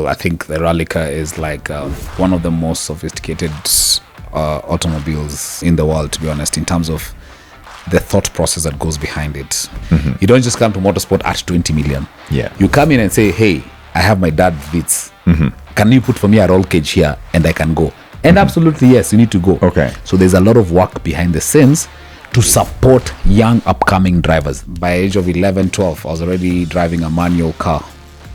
I think the Rallycar is like one of the most sophisticated automobiles in the world, to be honest, in terms of the thought process that goes behind it. You don't just come to motorsport at 20 million. Yeah. You come in and say, hey, I have my dad's Vitz. Can you put for me a roll cage here and I can go? And absolutely, yes, you need to go. Okay. So there's a lot of work behind the scenes to support young upcoming drivers. By age of 11, 12, I was already driving a manual car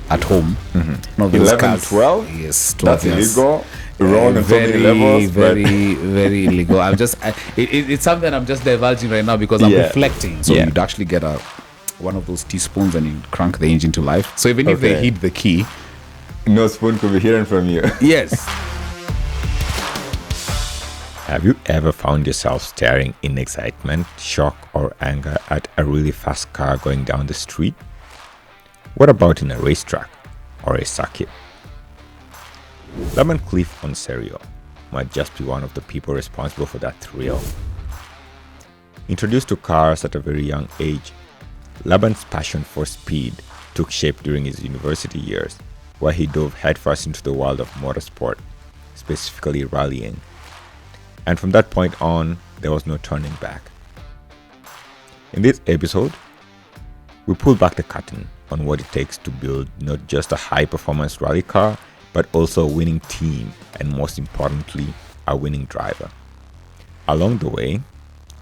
at home. 11, 12? Yes, 12 That's years. illegal. Wrong on so many levels. Very illegal. It's something I'm just divulging right now because I'm reflecting. So you'd actually get one of those teaspoons and you crank the engine to life. So even if they hit the key, no spoon could be hidden from you. Yes. Have you ever found yourself staring in excitement, shock, or anger at a really fast car going down the street? What about in a racetrack or a circuit? Laban-Cliff Onserio might just be one of the people responsible for that thrill. Introduced to cars at a very young age, Laban's passion for speed took shape during his university years, where he dove headfirst into the world of motorsport, specifically rallying. And from that point on, there was no turning back. In this episode, we pull back the curtain on what it takes to build not just a high-performance rally car, but also a winning team, and most importantly, a winning driver. Along the way,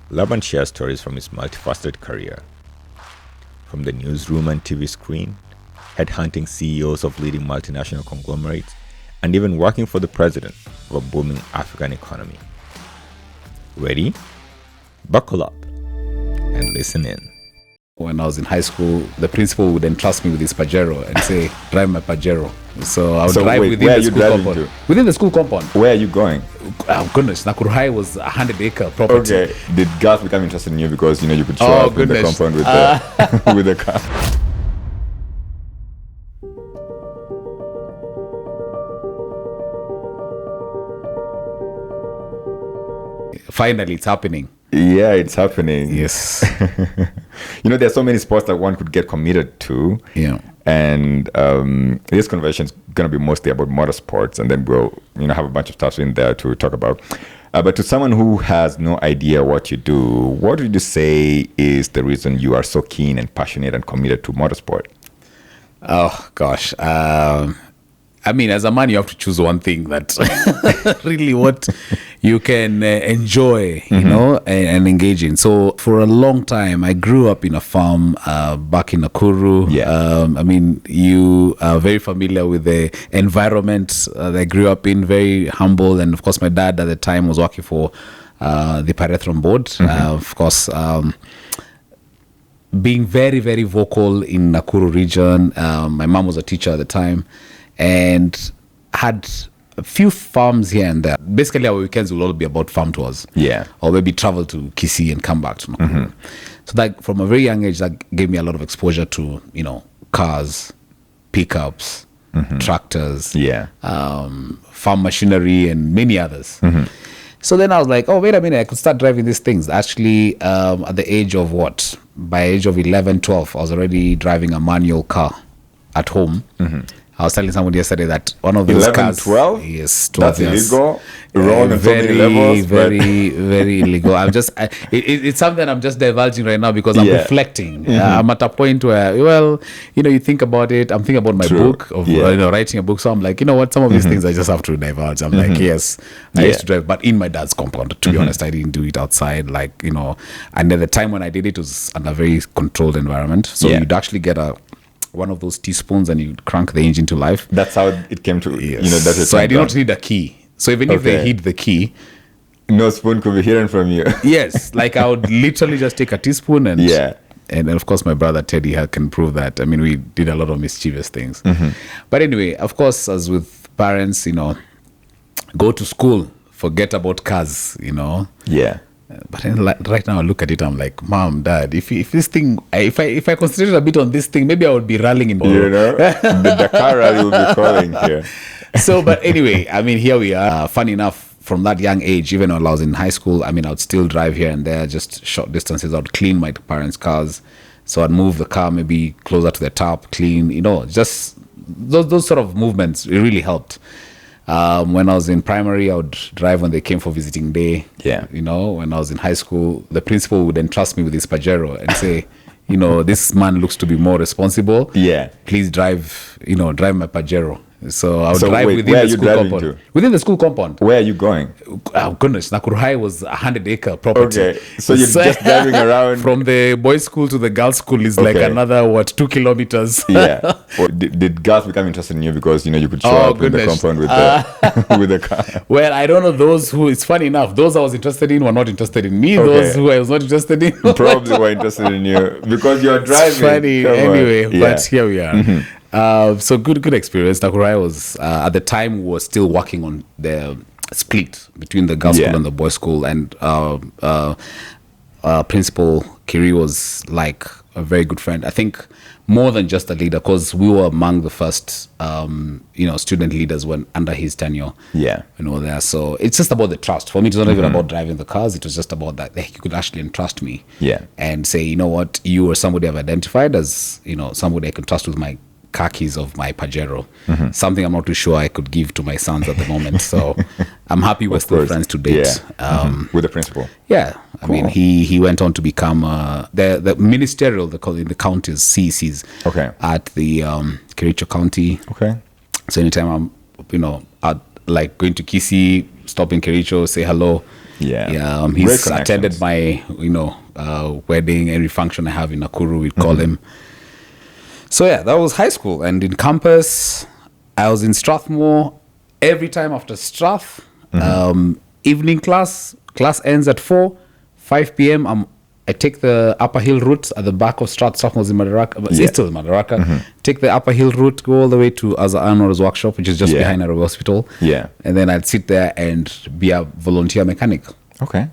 Laban shares stories from his multifaceted career. From the newsroom and TV screen, headhunting CEOs of leading multinational conglomerates, and even working for the president of a booming African economy. Ready? Buckle up and listen in. When I was in high school, the principal would entrust me with his Pajero and say, drive my Pajero. So I would drive within the school compound. Within the school compound. Where are you going? Oh goodness, Nakuru High was a 100-acre property. Okay. Did girls become interested in you because you could show up in the compound with the with the car? Finally, it's happening. Yeah, it's happening. Yes. There's so many sports that one could get committed to. Yeah. And this conversation is going to be mostly about motorsports, and then we'll have a bunch of stuff in there to talk about. But to someone who has no idea what you do, what would you say is the reason you are so keen and passionate and committed to motorsport? Oh, gosh. As a man, you have to choose one thing that really what you can enjoy, and engage in. So for a long time, I grew up in a farm back in Nakuru. Yeah. You are very familiar with the environment that I grew up in, very humble. And of course, my dad at the time was working for the Pyrethrum board. Of course, being very, very vocal in Nakuru region. My mom was a teacher at the time and had a few farms here and there. Basically, our weekends will all be about farm tours. Yeah. Or maybe travel to Kisii and come back to Nakuru. So that from a very young age, that gave me a lot of exposure to, cars, pickups, tractors, farm machinery, and many others. So then I was like, oh, wait a minute, I could start driving these things. Actually, at the age of by age of 11, 12, I was already driving a manual car at home. I was telling somebody yesterday that one of those 11, cars... 12? Yes, 12 That's years. illegal? Wrong on so many levels? Very illegal. It's something I'm just divulging right now because I'm reflecting. I'm at a point where, you think about it. I'm thinking about my book, of writing a book. So I'm like, you know what? Some of these things I just have to divulge. I'm like, yes, I used to drive, but in my dad's compound. To be honest, I didn't do it outside. And at the time when I did it was in a very controlled environment. So you'd actually get one of those teaspoons and you crank the engine to life. That's how it came to, So I did not need a key. So even if they hid the key, no spoon could be hidden from you. Yes, I would literally just take a teaspoon and and of course my brother Teddy can prove that. We did a lot of mischievous things. But anyway, of course, as with parents, go to school, forget about cars, Yeah. But right now I look at it, I'm like, Mom, Dad, if this thing, if I concentrate a bit on this thing, maybe I would be rallying in. The car rally will be calling here. So, but anyway, here we are. Funny enough, from that young age, even when I was in high school, I would still drive here and there, just short distances. I would clean my parents' cars. So I'd move the car maybe closer to the top, clean, just those sort of movements, it really helped. When I was in primary, I would drive when they came for visiting day. Yeah. You know, when I was in high school, the principal would entrust me with his Pajero and say, you know, this man looks to be more responsible. Yeah. Please drive my Pajero. So I would So drive wait, within where the are you school driving compound. to? Within the school compound. Where are you going? Oh goodness, Nakuru High was 100-acre property. Okay, so you're just driving around. From the boys' school to the girls' school is like another 2 kilometers. Yeah. Or did girls become interested in you because you could show up in the compound with the with the car? Well, I don't know those who. It's funny enough. Those I was interested in were not interested in me. Okay. Those who I was not interested in Probably were interested in you because you're driving. It's funny Come on. anyway, Yeah. but here we are. So good experience. Nakuru High was at the time we were still working on the split between the girls' school and the boys' school, and Principal Kiri was like a very good friend. I think more than just a leader, because we were among the first student leaders when under his tenure. Yeah. There. So it's just about the trust. For me, it was not even about driving the cars. It was just about that he could actually entrust me. Yeah. And say, you know what, you are somebody I've identified as, somebody I can trust with my car keys of my Pajero. Something I'm not too sure I could give to my sons at the moment. So I'm happy we're still friends to date. Yeah. With the principal. Yeah. I mean, he went on to become the ministerial, they call it in the counties, CECs. Okay. At the Kericho County. Okay. So anytime I'm, like going to Kisii, stop in Kericho, say hello. Yeah. He's attended my, wedding, every function I have in Nakuru, we call him. So yeah, that was high school. And in campus, I was in Strathmore. Every time after Strath, evening class ends at 5 p.m. I take the upper hill route at the back of Strathmore's in Madaraka. But it's still in Madaraka. Take the upper hill route, go all the way to Azar Anwar's workshop, which is just behind Nairobi Hospital. Yeah. And then I'd sit there and be a volunteer mechanic. Okay.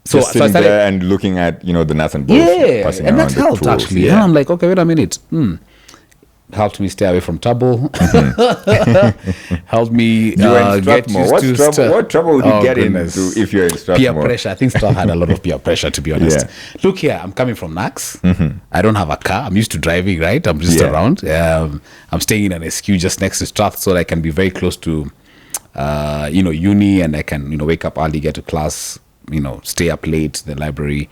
So just sitting there and looking at, the nuts and bolts. Yeah, and that helped tools. actually. Yeah. And I'm like, okay, wait a minute. Helped me stay away from trouble. Helped me get used to what trouble would you get into if you're in Strathmore? Peer pressure. I think Strath had a lot of peer pressure, to be honest. Look here, I'm coming from Nax. I don't have a car. I'm used to driving, right? I'm just around. I'm staying in an SQ just next to Strath, so I can be very close to, uni, and I can, wake up early, get to class, stay up late, the library.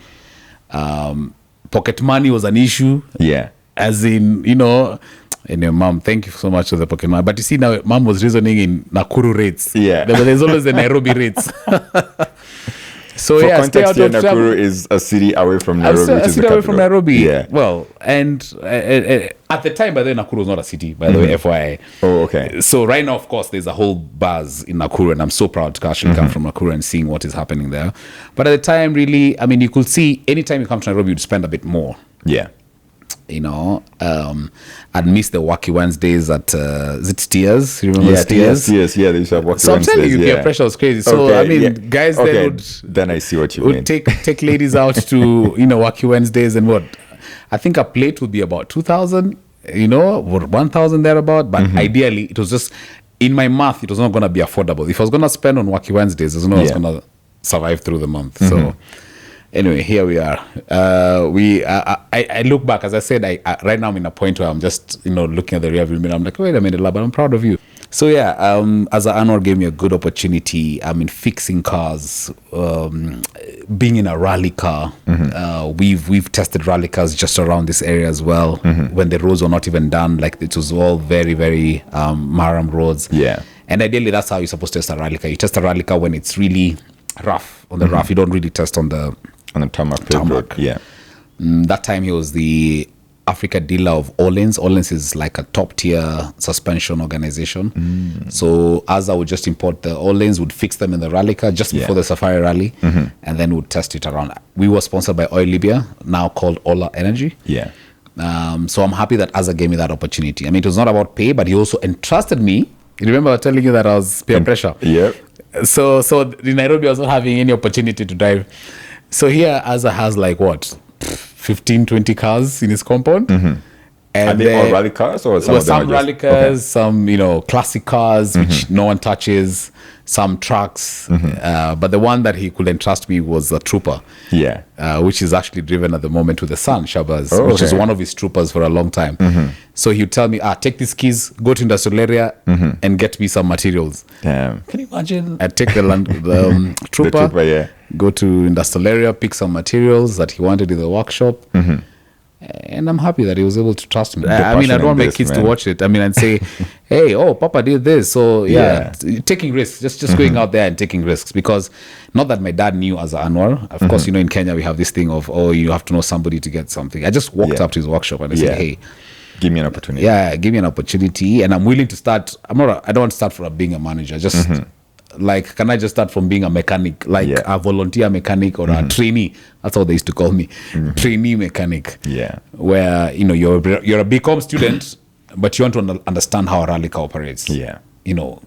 Pocket money was an issue. Yeah. As in, and your mom, thank you so much for the pocket money. But you see, now mom was reasoning in Nakuru rates. Yeah. There's always the Nairobi rates. So for yeah, context here, Nakuru is a city away from Nairobi. A city away from Nairobi. Yeah. Well, and at the time, by the way, Nakuru was not a city, by the way, FYI. Oh, okay. So right now, of course, there's a whole buzz in Nakuru, and I'm so proud to actually come from Nakuru and seeing what is happening there. But at the time, really, I mean, you could see anytime you come to Nairobi, you'd spend a bit more. Yeah. I'd miss the Wacky Wednesdays at is it Steers? You remember Steers? Yes, yeah, they used to have Wacky So I'm telling you, peer pressure was crazy. So I mean, guys then I see what you would mean. take ladies out to Wacky Wednesdays, and what I think a plate would be about 2,000, or 1,000 thereabout. But ideally, it was just in my math, it was not going to be affordable. If I was going to spend on Wacky Wednesdays, there's no I was going to survive through the month. So. Anyway, here we are. I look back, as I said, I right now I'm in a point where I'm just, looking at the rearview mirror. I'm like, wait a minute, Laban, I'm proud of you. So yeah, Azar Anwar gave me a good opportunity. I mean, fixing cars, being in a rally car. We've tested rally cars just around this area as well. When the roads were not even done, like it was all very, very maram roads. Yeah. And ideally, that's how you're supposed to test a rally car. You test a rally car when it's really rough on the rough. You don't really test on the tarmac. Yeah. That time he was the Africa dealer of Orleans. Orleans is like a top tier suspension organization. So Azar would just import the Orleans, would fix them in the rally car just before the Safari Rally, and then would test it around. We were sponsored by Oil Libya, now called Ola Energy. Yeah. So I'm happy that Azar gave me that opportunity. I mean, it was not about pay, but he also entrusted me. You remember I was telling you that I was peer pressure? Yeah. So in Nairobi, I was not having any opportunity to drive. So here, Azar has like 15, 20 cars in his compound. And are they all rally cars, or some of them some rally cars, some classic cars which no one touches, some trucks. But the one that he could entrust me was a trooper. Yeah. Which is actually driven at the moment with the son, Shabazz, Oh, which is okay. one of his troopers for a long time. So he'd tell me, take these keys, go to industrial area and get me some materials. Damn. Can you imagine? I'd take the trooper, The trooper, yeah. go to industrial area, pick some materials that he wanted in the workshop. And I'm happy that he was able to trust me. I mean, I don't want my kids to watch it. I mean, and say, hey, Papa did this. So, taking risks, just going out there and taking risks. Because not that my dad knew Azar Anwar. Of course, in Kenya, we have this thing of, you have to know somebody to get something. I just walked up to his workshop and I said, hey, give me an opportunity. Yeah, give me an opportunity. And I'm willing to start. I don't want to start from being a manager. Just can I just start from being a mechanic, a volunteer mechanic or a trainee? That's how they used to call me, trainee mechanic. Yeah, where you're a BCom student, but you want to understand how a rally car operates. Yeah,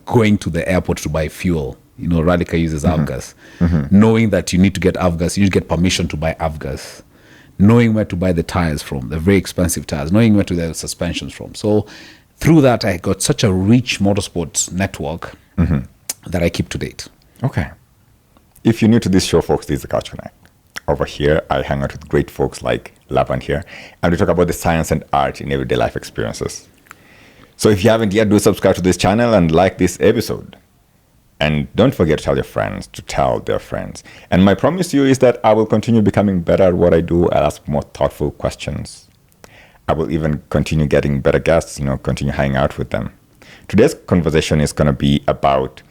going to the airport to buy fuel. Rally car uses avgas. Knowing that you need to get avgas, you need to get permission to buy avgas. Knowing where to buy the tires from, the very expensive tires. Knowing where to buy the suspensions from. So through that, I got such a rich motorsports network. That I keep to date. Okay. If you're new to this show, folks, this is the Couch Connect. Over here, I hang out with great folks like Laban here, and we talk about the science and art in everyday life experiences. So if you haven't yet, do subscribe to this channel and like this episode. And don't forget to tell your friends to tell their friends. And my promise to you is that I will continue becoming better at what I do. I'll ask more thoughtful questions. I will even continue getting better guests, continue hanging out with them. Today's conversation is going to be about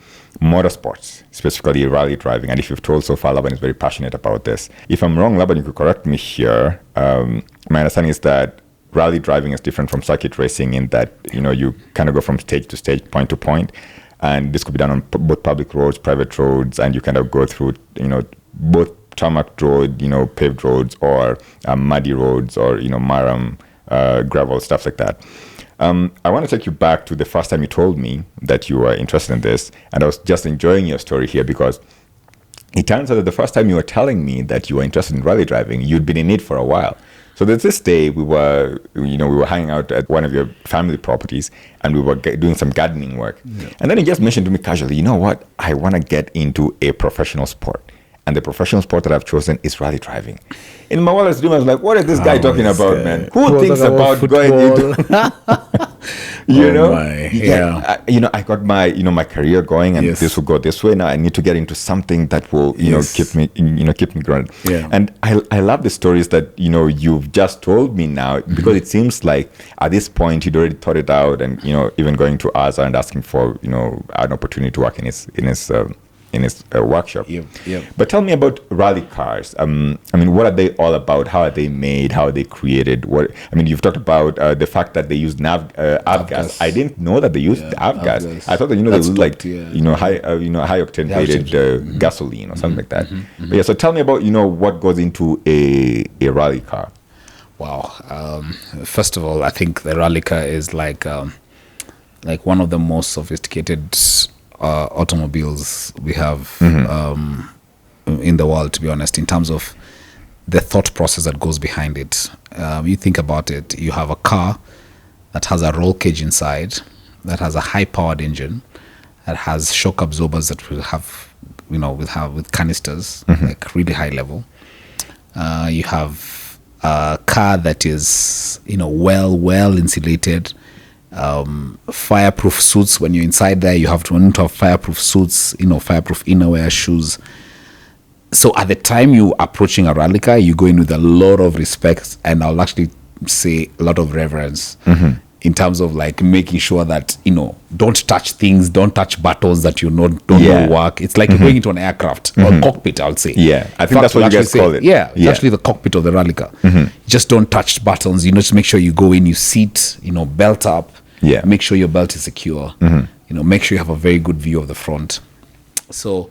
motorsports, specifically rally driving. And if you've told so far, Laban is very passionate about this. If I'm wrong, Laban, you could correct me here. My understanding is that rally driving is different from circuit racing in that, you kind of go from stage to stage, point to point. And this could be done on both public roads, private roads, and you kind of go through, both tarmac road, paved roads, or muddy roads, or, maram, gravel, stuff like that. I want to take you back to the first time you told me that you were interested in this, and I was just enjoying your story here because it turns out that the first time you were telling me that you were interested in rally driving, you'd been in it for a while. So there's this day we were hanging out at one of your family properties, and we were doing some gardening work, and then he just mentioned to me casually, you know what? I want to get into a professional sport. And the professional sport that I've chosen is rally driving. In my wildest dream, I was like, what is this guy talking about, man? Who thinks about going into... I got my career going, and this will go this way. Now I need to get into something that will, keep me grounded. Yeah. And I love the stories that, you've just told me now, because it seems like at this point you'd already thought it out, and, even going to Azar and asking for, an opportunity to work in his workshop. Yep. But tell me about rally cars. What are they all about? How are they made? How are they created? You've talked about the fact that they use avgas. I didn't know that they used avgas. I thought that they used high octane rated gasoline or something like that. But so tell me about what goes into a rally car. Wow. First of all, I think the rally car is like one of the most sophisticated automobiles we have in the world, to be honest, in terms of the thought process that goes behind it. You think about it, you have a car that has a roll cage inside, that has a high-powered engine, that has shock absorbers that will have, with canisters, like really high level. You have a car that is, well insulated. Fireproof suits. When you're inside there, you have to have fireproof suits, fireproof innerwear, shoes. So at the time you approaching a rally car, you go in with a lot of respect, and I'll actually say a lot of reverence in terms of like making sure that don't touch things, don't touch buttons that don't know work. It's like going into an aircraft or cockpit, I'll say. Yeah, I think that's what you guys call it. Yeah, it's actually the cockpit of the rally car. Just don't touch buttons. Just make sure you go in, you sit, belt up. Yeah. Make sure your belt is secure. Make sure you have a very good view of the front. So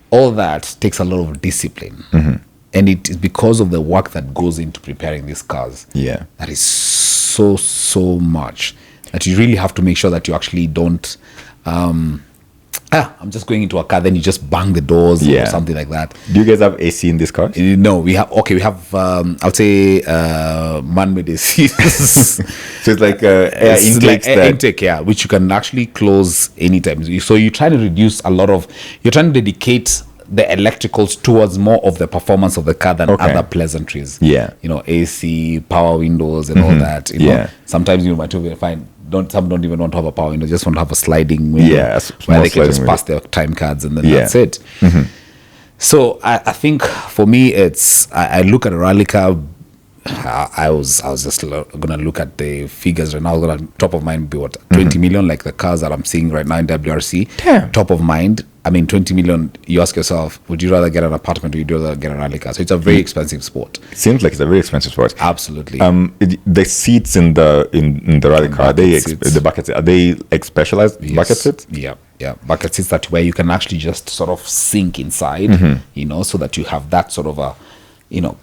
all that takes a lot of discipline. And it is because of the work that goes into preparing these cars. Yeah. That is so much that you really have to make sure that you actually don't I'm just going into a car, then you just bang the doors or something like that. Do you guys have AC in this car? No, we have I would say man-made AC. So it's like air intake, which you can actually close anytime. So you're trying to reduce you're trying to dedicate the electricals towards more of the performance of the car than other pleasantries. AC, power windows and all that. You know, sometimes you might even find some don't even want to have a power window, just want to have a sliding window where they can just pass their time cards and then that's it. So I think for me I look at a rally car. I was just gonna look at the figures right now. Top of mind be what 20 million, like the cars that I'm seeing right now in WRC. Damn. Top of mind, I mean 20 million. You ask yourself, would you rather get an apartment or would you rather get a rally car? So it's a very expensive sport. It seems like it's a very expensive sport. Absolutely. The seats in the rally car, are they the bucket seats, are they like specialized bucket seats? Yeah, bucket seats where you can actually just sort of sink inside, you know, so that you have that sort of a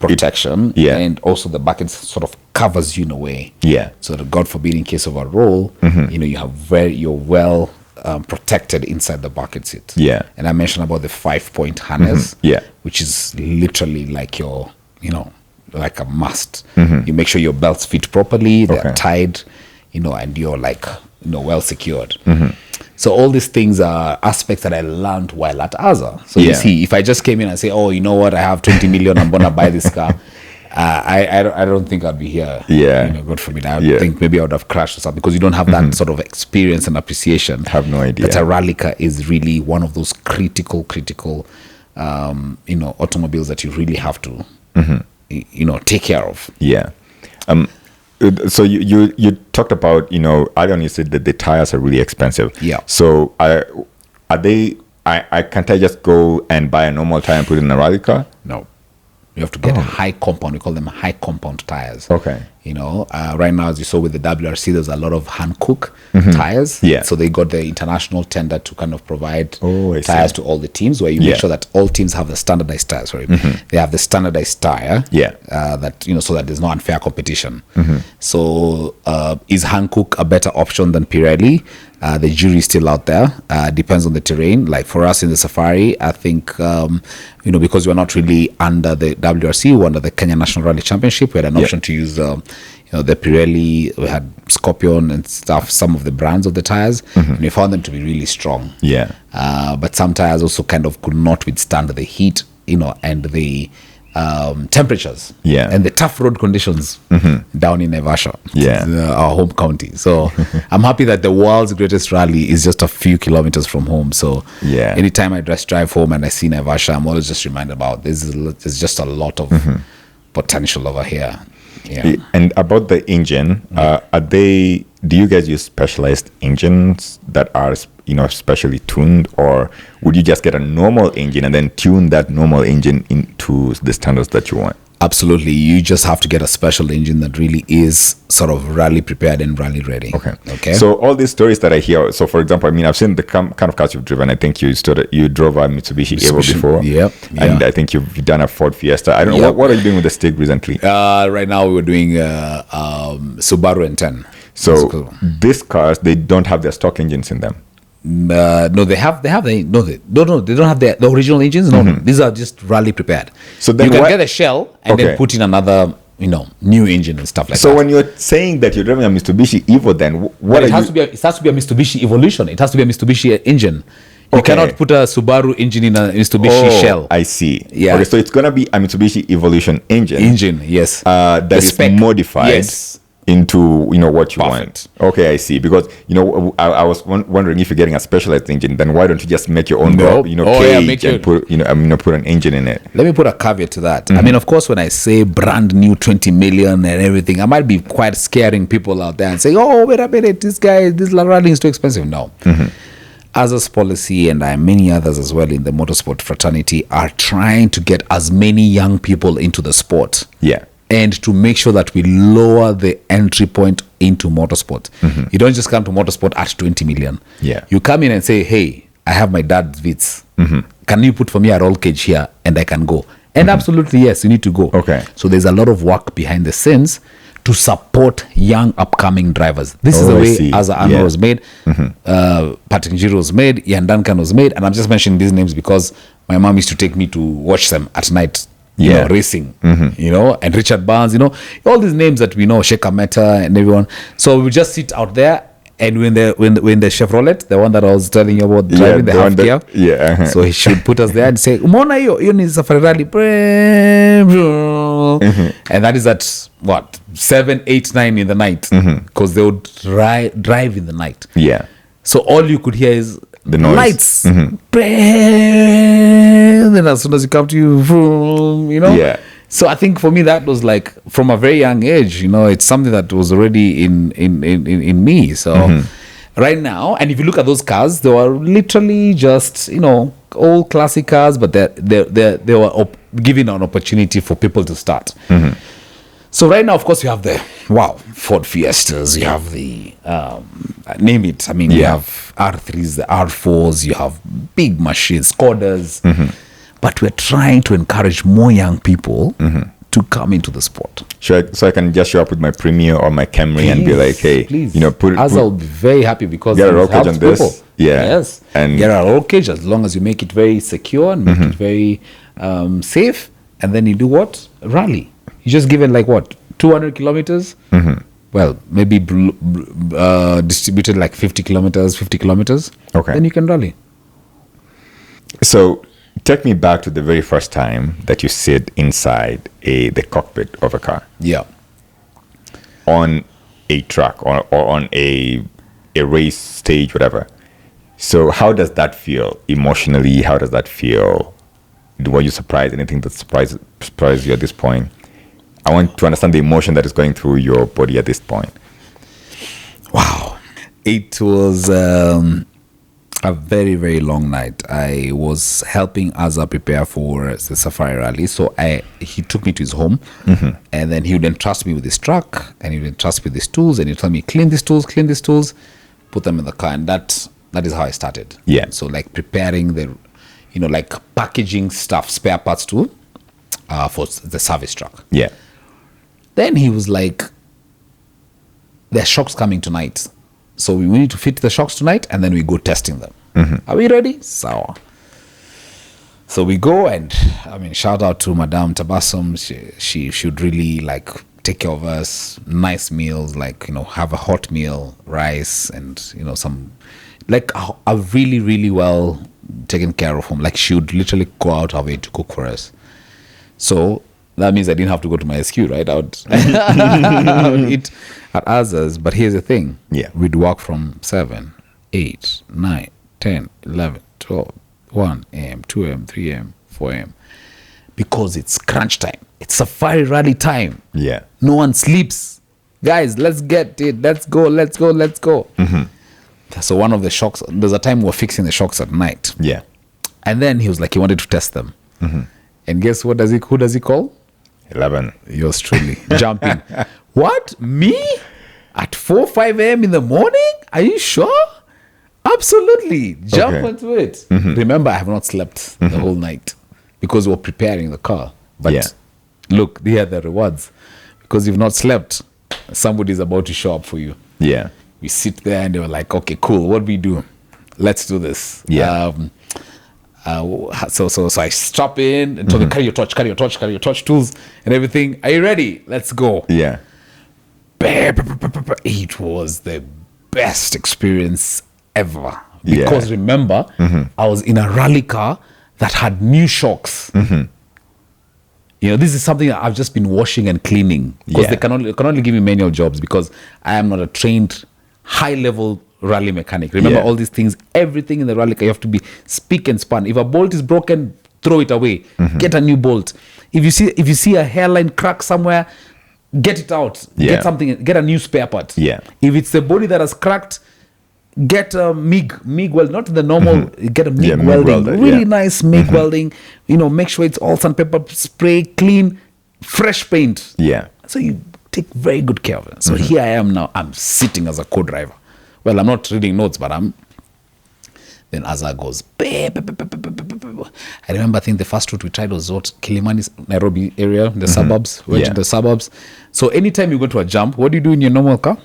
protection, and also the bucket sort of covers you in a way, so that God forbid in case of a roll, you're well protected inside the bucket seat. And I mentioned about the 5-point harness, which is literally like your like a must. You make sure your belts fit properly, they're tied, and you're like well secured. So all these things are aspects that I learned while at Azar. So you see, if I just came in and say, oh, you know what, I have 20 million, I'm gonna buy this car, I don't think I'd be here. God forbid. I think maybe I would have crashed or something, because you don't have that sort of experience and appreciation. I have no idea. That a rally car is really one of those critical automobiles that you really have to take care of. So you talked about, earlier on you said that the tires are really expensive. So are they? Can't I just go and buy a normal tire and put it in a rally car? No. You have to get a high compound. We call them high compound tires. Okay. Right now, as you saw with the WRC, there's a lot of Hankook tires. So they got the international tender to kind of provide tires to all the teams, where you make sure that all teams have the standardized tires. They have the standardized tire. That so that there's no unfair competition. So is Hankook a better option than Pirelli? The jury is still out there. Depends on the terrain. Like for us in the Safari, I think because we're not really under the WRC, we're under the Kenya National Rally Championship. We had an option to use the Pirelli. We had Scorpion and stuff. Some of the brands of the tires, and we found them to be really strong. But some tires also kind of could not withstand the heat, and the temperatures and the tough road conditions down in Naivasha, our home county. So I'm happy that the world's greatest rally is just a few kilometers from home. So anytime I drive home and I see Naivasha, I'm always just reminded about there's just a lot of potential over here. And about the engine, do you guys use specialized engines that are specially tuned, or would you just get a normal engine and then tune that normal engine into the standards that you want? Absolutely. You just have to get a special engine that really is sort of rally prepared and rally ready. Okay. So all these stories that I hear, so for example, I've seen the kind of cars you've driven. I think you drove a Mitsubishi Evo before. And I think you've done a Ford Fiesta. I don't know. What are you doing with the Stig recently? Right now we're doing Subaru N10. So these cars, they don't have their stock engines in them. No, they don't have the original engines. No, these are just rally prepared. So then you can get a shell and then put in another new engine and stuff like that. So when you're saying that you're driving a Mitsubishi Evo, then it has to be a Mitsubishi Evolution. It has to be a Mitsubishi engine. You cannot put a Subaru engine in a Mitsubishi shell. I see. Okay, so it's gonna be a Mitsubishi Evolution engine. Yes. That is modified into what you want. Okay, I see. Because I was wondering, if you're getting a specialized engine, then why don't you just make your own cage and put an engine in it? Let me put a caveat to that. I mean, of course, when I say brand new 20 million and everything, I might be quite scaring people out there and say, oh, wait a minute, this rally is too expensive. No. Azar's policy, and many others as well in the motorsport fraternity, are trying to get as many young people into the sport. And to make sure that we lower the entry point into motorsport. You don't just come to motorsport at 20 million. You come in and say, hey, I have my dad's Vitz. Can you put for me a roll cage here and I can go? And absolutely, yes, you need to go. Okay. So there's a lot of work behind the scenes to support young upcoming drivers. This is the way Azar Anwar was made, Patrick Njiro was made, Ian Duncan was made, and I'm just mentioning these names because my mom used to take me to watch them at night, you know, racing, you know, and Richard Barnes, you know, all these names that we know, Sheikha Mehta and everyone. So we just sit out there, and when the Chevrolet, the one that I was telling you about driving, the half gear, so he should put us there and say, "Umona yo ni Safari Rally," and that is at what 7, 8, 9 in the night, because they would drive in the night. Yeah. So all you could hear is the noise. Lights. Then as soon as you come to you know. Yeah. So I think for me that was like from a very young age, you know, it's something that was already in me. So right now, and if you look at those cars, they were literally just, you know, old classic cars, but they were giving an opportunity for people to start. So right now, of course, you have the Ford Fiestas, you have the name it. I mean, you have R3s, the R4s, you have big machines, Skodas. But we're trying to encourage more young people to come into the sport. So I can just show up with my Premier or my Camry and be like, hey, you know, Azar will be very happy because get a roll cage on this. People. Yeah. Yes. And get a roll cage as long as you make it very secure and make it very safe. And then you do what? Rally. You just give it like what? 200 kilometers? Well, maybe distributed like 50 kilometers. Okay. Then you can rally. So take me back to the very first time that you sit inside the cockpit of a car. Yeah. On a track or on a race stage, whatever. So how does that feel emotionally? How does that feel? Were you surprised? Anything that surprised you at this point? I want to understand the emotion that is going through your body at this point. Wow. It was a very, very long night. I was helping Azar prepare for the Safari Rally. So he took me to his home, and then he would entrust me with his truck, and he would entrust me with his tools, and he'd tell me, clean these tools, put them in the car. And that is how I started. Yeah. So like preparing the, you know, like packaging stuff, spare parts too, for the service truck. Yeah. Then he was like, there's shocks coming tonight. So we need to fit the shocks tonight, and then we go testing them. Are we ready? So we go, and I mean, shout out to Madame Tabassum. She should really like take care of us. Nice meals, like, you know, have a hot meal, rice, and, you know, some like a really, really well taken care of home. Like she would literally go out her way to cook for us. So that means I didn't have to go to my SQ, right? I would eat at Azar's. But here's the thing. Yeah. We'd walk from 7, 8, 9, 10, 11, 12, 1 a.m., 2 a.m., 3 a.m., 4 a.m. Because it's crunch time. It's Safari Rally time. Yeah. No one sleeps. Guys, let's get it. Let's go. So one of the shocks, there's a time we were fixing the shocks at night. Yeah. And then he was like, he wanted to test them. And guess what? Who does he call? 11. Yours truly. Jumping. What? Me? At 4, 5 a.m. in the morning? Are you sure? Absolutely. Jump into it. Remember, I have not slept the whole night because we're preparing the car. But look, here are the rewards. Because you've not slept, somebody's about to show up for you. Yeah. We sit there and they were like, okay, cool. What do we do? Let's do this. Yeah. So I strap in and told them, carry your torch tools and everything. Are you ready? Let's go. Yeah. It was the best experience ever. Because remember, I was in a rally car that had new shocks. You know, this is something that I've just been washing and cleaning. Because they can only give me manual jobs because I am not a trained high-level rally mechanic. Remember all these things, everything in the rally car, you have to be spick and span. If a bolt is broken, throw it away. Get a new bolt. If you see a hairline crack somewhere, get it out. Get something, get a new spare part. Yeah. If it's the body that has cracked, get a MIG weld, not the normal, get a MIG welding. Really nice MIG welding. You know, make sure it's all sandpaper spray, clean, fresh paint. Yeah. So you take very good care of it. So here I am now. I'm sitting as a co-driver. Well, I'm not reading notes, but I'm. Then Azar goes, I remember, I think the first route we tried was what, Kilimani, Nairobi area, the suburbs. Went to the suburbs. So anytime you go to a jump, what do you do in your normal car?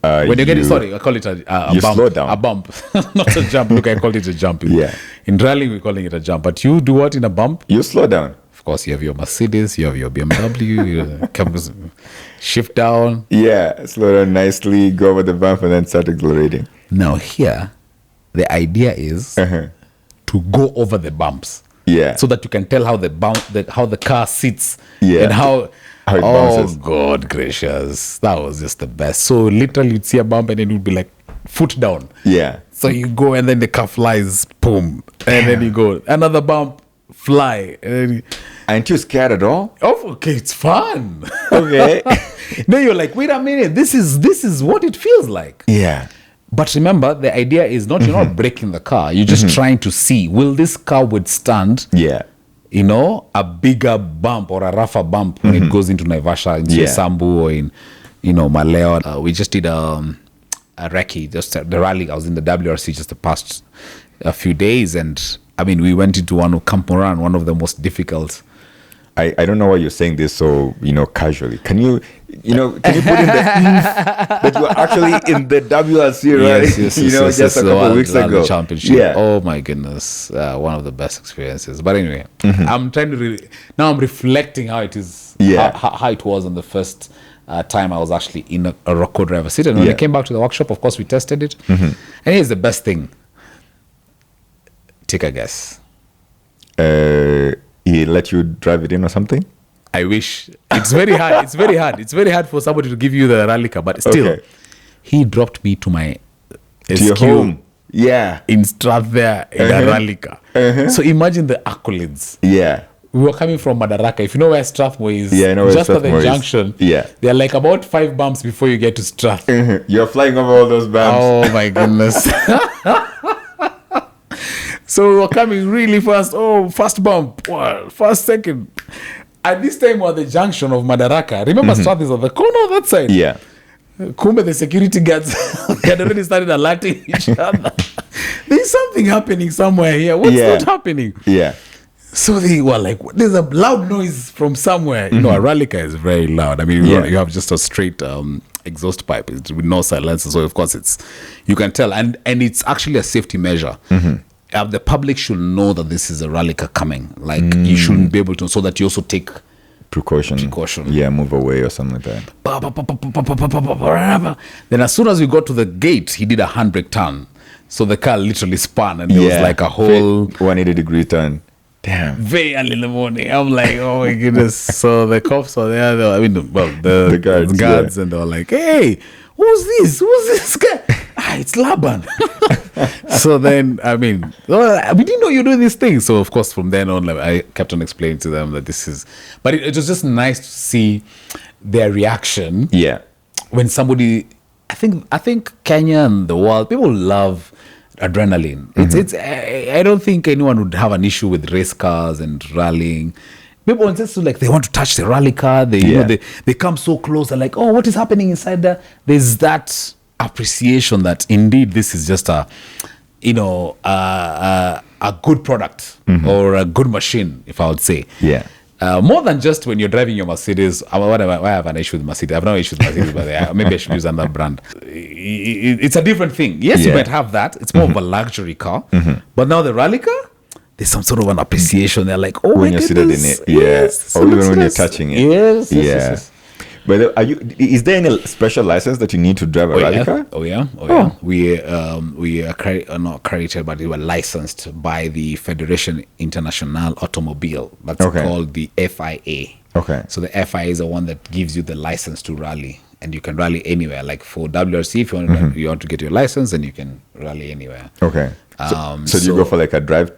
When you get it, sorry, I call it a bump. Slow down. A bump, not a jump. Look, I called it a jump. In rallying, we're calling it a jump. But you do what in a bump? You slow down. Of course, you have your Mercedes, you have your BMW, you shift down. Yeah, slow down nicely, go over the bump, and then start accelerating. Now here, the idea is to go over the bumps. Yeah. So that you can tell how how the car sits. Yeah. And how it bounces. Oh, God gracious. That was just the best. So literally you'd see a bump and it would be like foot down. Yeah. So you go and then the car flies, boom. And then you go, another bump, fly. And then Aren't you scared at all? oh, okay, it's fun. Okay. No, you're like, wait a minute, this is what it feels like. Yeah. But remember, the idea is not, you're not breaking the car. You're just trying to see, will this car withstand, a bigger bump or a rougher bump when it goes into Naivasha, into Sambu, or in, Maleo. We just did a recce, just the rally. I was in the WRC just the past a few days. And I mean, we went into Camp Moran, one of the most difficult. I don't know why you're saying this so, casually. Can you put in the that you're actually in the WRC, right? Yes, just a couple of weeks ago. Championship. Yeah. Oh my goodness. One of the best experiences. But anyway, I'm trying to now I'm reflecting how it is, how it was on the first time I was actually in a rock co-driver seat. And when I came back to the workshop, of course, we tested it. And here's the best thing. Take a guess. He let you drive it in or something? I wish. It's very hard. It's very hard. It's very hard for somebody to give you the rally car. But still, he dropped me to my to your home. Yeah. In Strathmore in a rally car. So imagine the accolades. Yeah. We were coming from Madaraka. If you know where Strathmore is, I know where just Strathmore at the junction, they're like about 5 bumps before you get to Strathmore. You're flying over all those bumps. Oh my goodness. So we were coming really fast. Oh, first bump. Wow, first, second. At this time, we're at the junction of Madaraka. Remember, Strath is on the corner on that side. Yeah. Kumbe, the security guards had already started alerting each other. There's something happening somewhere here. What's not happening? Yeah. So they were like, there's a loud noise from somewhere. A rally car is very loud. I mean, you have just a straight exhaust pipe with no silencer. So, of course, you can tell. And it's actually a safety measure. The public should know that this is a rally car coming. Like, you shouldn't be able to, so that you also take precaution. Yeah, move away or something like that. Then as soon as we got to the gate, he did a handbrake turn. So the car literally spun and there was like a whole 180-degree turn. Damn. Very early in the morning. I'm like, oh my goodness. So the cops were there. The guards and they were like, hey, who's this guy? It's Laban. So then, we didn't know you're doing this thing. So of course, from then on, I kept on explaining to them that this is, but it was just nice to see their reaction. Yeah. When somebody, I think Kenya and the world, people love adrenaline. It's I don't think anyone would have an issue with race cars and rallying. People just they want to touch the rally car. They come so close and like, oh, what is happening inside there? There's that appreciation that indeed this is just a good product or a good machine, if I would say. Yeah. More than just when you're driving your Mercedes. I have an issue with Mercedes. I have no issue with Mercedes, but maybe I should use another brand. It's a different thing. Yes, you might have that. It's more of a luxury car. But now the rally car, there's some sort of an appreciation. They're like, oh, when my you're goodness. seated in it, yes, or even when you're touching it, yes. But is there any special license that you need to drive a rally car? Oh yeah. We are not accredited, but we were licensed by the Fédération Internationale Automobile. That's called the FIA. Okay. So the FIA is the one that gives you the license to rally, and you can rally anywhere. Like for WRC, if you want to get your license, then you can rally anywhere. Okay. So do you go for like a drive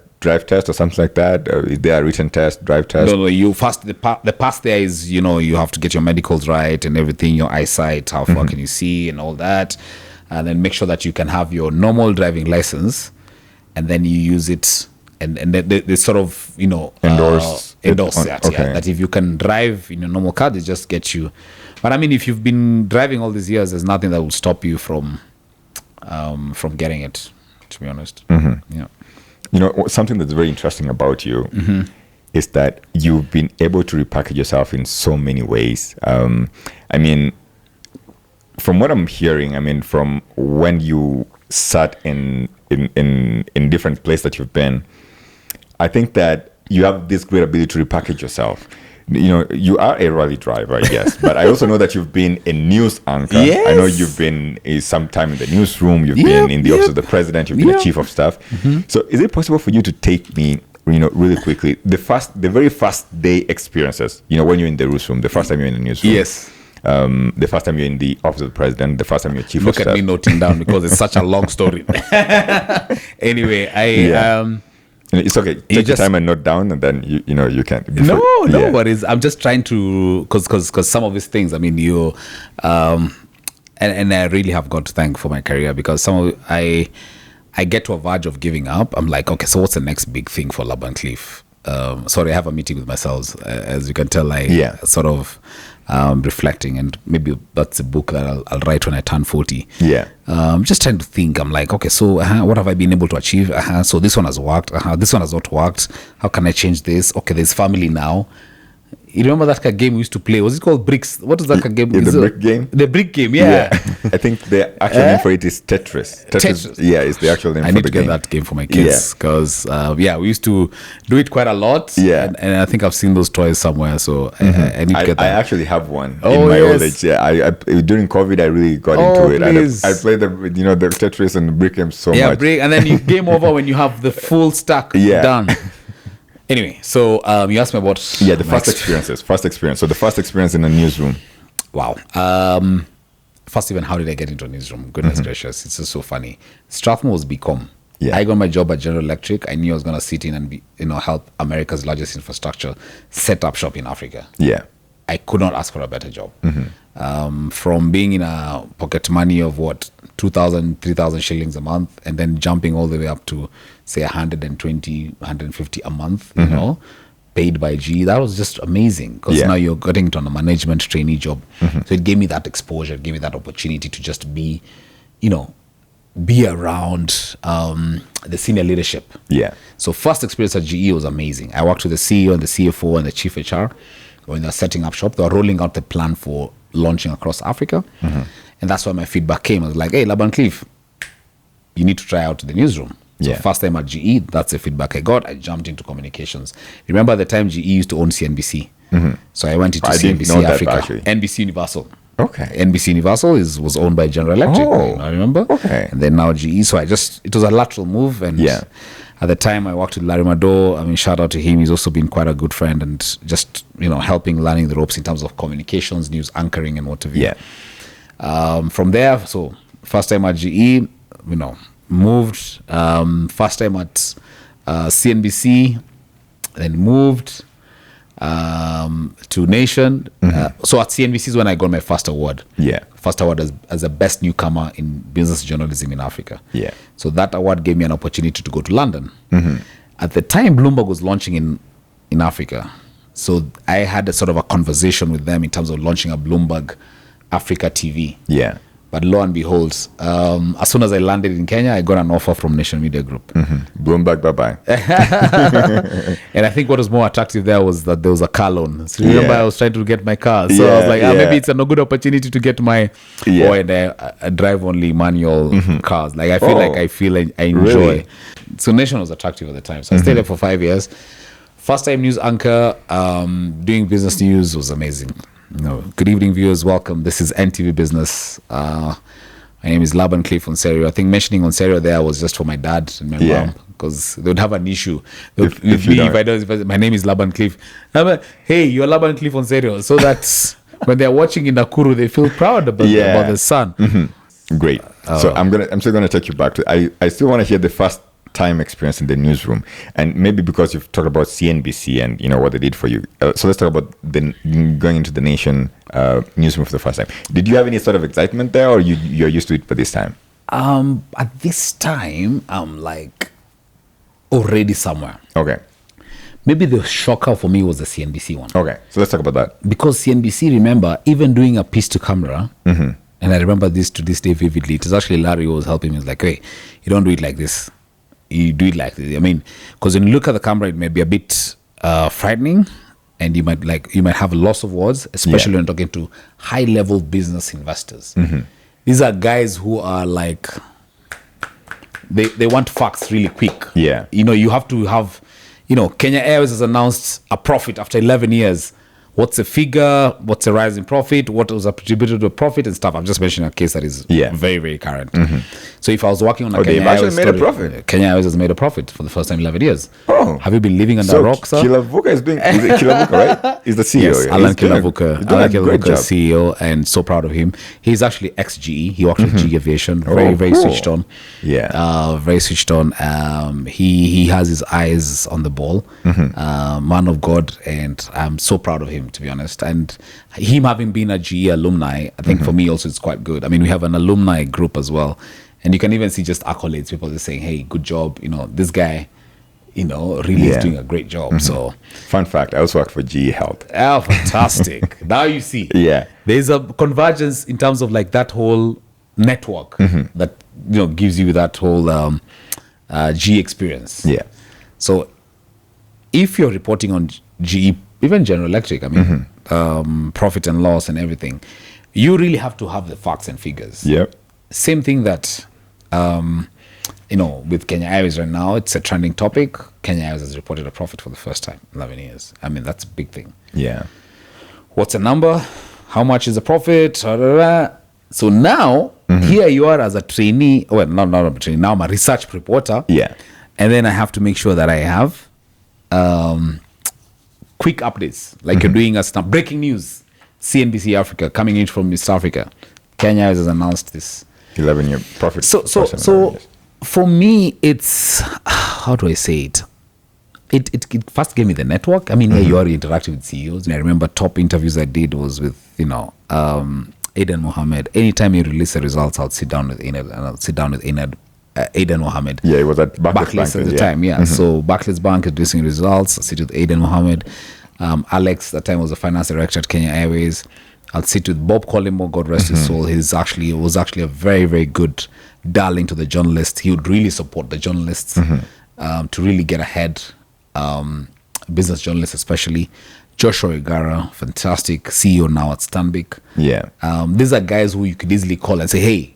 test or something like that? Or is there a written test, drive test? No. You first the pass there is you have to get your medicals right and everything, your eyesight, how far can you see, and all that, and then make sure that you can have your normal driving license, and then you use it, and they sort of endorse that. Okay. That if you can drive in your normal car, they just get you. But I mean, if you've been driving all these years, there's nothing that will stop you from getting it. To be honest, yeah. something that's very interesting about you is that you've been able to repackage yourself in so many ways. I mean, from what I'm hearing, I mean, from when you sat in different places that you've been, I think that you have this great ability to repackage yourself. You are a rally driver, yes, but I also know that you've been a news anchor. Yes. I know you've been some time in the newsroom. You've been in the office of the president. You've been a chief of staff. So, is it possible for you to take me, really quickly, the very first day experiences? When you're in the newsroom, the first time you're in the newsroom. Yes. The first time you're in the office of the president, the first time you're chief of staff. Look at me noting down because it's such a long story. Anyway, it's okay. Take your time and note down, and then you can. No worries. I'm just trying to because some of these things. I mean, and I really have got to thank for my career because I get to a verge of giving up. I'm like, okay, so what's the next big thing for Laban-Cliff? Sorry, I have a meeting with myself. As you can tell, sort of reflecting, and maybe that's a book that I'll write when I turn 40. Just trying to think. I'm like, okay, so what have I been able to achieve? So this one has worked. This one has not worked. How can I change this? Okay, there's family now. You remember that game we used to play? Was it called Bricks? What is that game? The brick game? The brick game, yeah. I think the actual name for it is Tetris. Tetris. Yeah, it's the actual name for the game. I need to get that game for my kids because, we used to do it quite a lot. Yeah. And I think I've seen those toys somewhere, so I need to get that. I actually have one in my old age. Yeah, I during COVID, I really got into it. I played the Tetris and the brick game so much. Yeah, and then you game over when you have the full stack done. Anyway, so you asked me about the first experience. So the first experience in a newsroom. Wow. First, even how did I get into a newsroom? Goodness gracious, it's just so funny. Strathmore was BCom. I got my job at General Electric. I knew I was going to sit in and help America's largest infrastructure set up shop in Africa. I could not ask for a better job. From being in a pocket money of 2,000, 3,000 shillings a month, and then jumping all the way up to say 120, 150 a month, paid by GE. That was just amazing because now you're getting into a management trainee job. So it gave me that exposure, it gave me that opportunity to just be around the senior leadership. So first experience at GE was amazing. I worked with the CEO and the CFO and the chief HR when they're setting up shop. They were rolling out the plan for launching across Africa. And that's where my feedback came. I was like, hey, Laban-Cliff, you need to try out the newsroom. So first time at GE, that's the feedback I got. I jumped into communications. Remember at the time GE used to own CNBC. So I went into CNBC Africa. NBC Universal. Okay. NBC Universal was owned by General Electric. I remember. Okay. And then now GE. So it was a lateral move. And at the time I worked with Larry Mado. I mean, shout out to him. He's also been quite a good friend and just, helping learning the ropes in terms of communications, news anchoring and whatever. From there, so first time at GE, moved. First time at CNBC, then moved to Nation. So at CNBC is when I got my first award. First award as the best newcomer in business journalism in Africa. So that award gave me an opportunity to go to London. At the time, Bloomberg was launching in Africa. So I had a sort of a conversation with them in terms of launching a Bloomberg Africa TV. But lo and behold, as soon as I landed in Kenya, I got an offer from Nation Media Group. Bloomberg, bye-bye. And I think what was more attractive there was that there was a car loan. So remember, I was trying to get my car. So I was like, maybe it's a good opportunity to get my, and I drive only manual cars. Like I feel I enjoy. Really? So Nation was attractive at the time. So I stayed there for 5 years. First time news anchor, doing business news was amazing. Good evening, viewers. Welcome. This is NTV Business. My name is Laban-Cliff Onserio. I think mentioning Onserio there was just for my dad and my mom because they would have an issue with me if I don't. My name is Laban-Cliff. Hey, you're Laban-Cliff Onserio. So that when they're watching in Nakuru, they feel proud about the son. Great. So I'm still gonna take you back to. I still want to hear the first time experience in the newsroom, and maybe because you've talked about CNBC and what they did for you, so let's talk about going into the Nation newsroom for the first time. Did you have any sort of excitement there, or you're used to it by this time? At this time I'm like already somewhere. Okay. Maybe the shocker for me was the CNBC one. Okay, so let's talk about that. Because CNBC, remember, even doing a piece to camera, and I remember this to this day vividly, it was actually Larry who was helping me. He was like, hey, you don't do it like this. you do it like this. I mean, because when you look at the camera, it may be a bit frightening, and you might have a loss of words, especially when talking to high-level business investors. These are guys who are like, they want facts really quick. Yeah. You have to have, Kenya Airways has announced a profit after 11 years. What's the figure? What's the rise in profit? What was attributed to profit and stuff? I'm just mentioning a case that is very, very current. So if I was working on a Kenya Airways made a profit. Kenya Airways has made a profit for the first time in 11 years. Oh. Have you been living under a rock, sir? Kilavuka is it Kilavuka, right? Is the CEO. Yes, Alan Kilavuka. Alan Kilavuka, CEO, and so proud of him. He's actually ex-GE. He worked with GE Aviation. Very cool. switched on. Yeah. Very switched on. He has his eyes on the ball. Man of God, and I'm so proud of him, to be honest. And him having been a GE alumni, I think for me also it's quite good. I mean, we have an alumni group as well, and you can even see just accolades. People just saying, "Hey, good job! This guy, really is doing a great job." So, fun fact: I also worked for GE Health. Oh, fantastic! Now you see, there's a convergence in terms of like that whole network that gives you that whole GE experience. Yeah. So, if you're reporting on GE, even General Electric, I mean, profit and loss and everything, you really have to have the facts and figures. Yep. Same thing that, with Kenya Airways right now, it's a trending topic. Kenya Airways has reported a profit for the first time in 11 years. I mean, that's a big thing. Yeah. What's the number? How much is the profit? So now, here you are as a trainee. Well, not a trainee. Now I'm a research reporter. Yeah. And then I have to make sure that I have quick updates, like you're doing breaking news. CNBC Africa coming in from East Africa. Kenya has announced this 11-year profit. So for me, it's, how do I say it? It first gave me the network. I mean, you are interacting with CEOs. And I remember top interviews I did was with Aiden Mohammed. Anytime he released the results, I'll sit down with Enad, and I'll sit down with Aiden Mohammed. Yeah, it was at Barclays at the time. Yeah, so Barclays Bank is releasing results. I'll sit with Aiden Mohammed. Alex, that time was the finance director at Kenya Airways. I'll sit with Bob Collymore, God rest his soul. He was actually a very, very good darling to the journalists. He would really support the journalists to really get ahead, business journalists especially. Joshua Igara, fantastic CEO now at Stanbic. Yeah. These are guys who you could easily call and say, hey,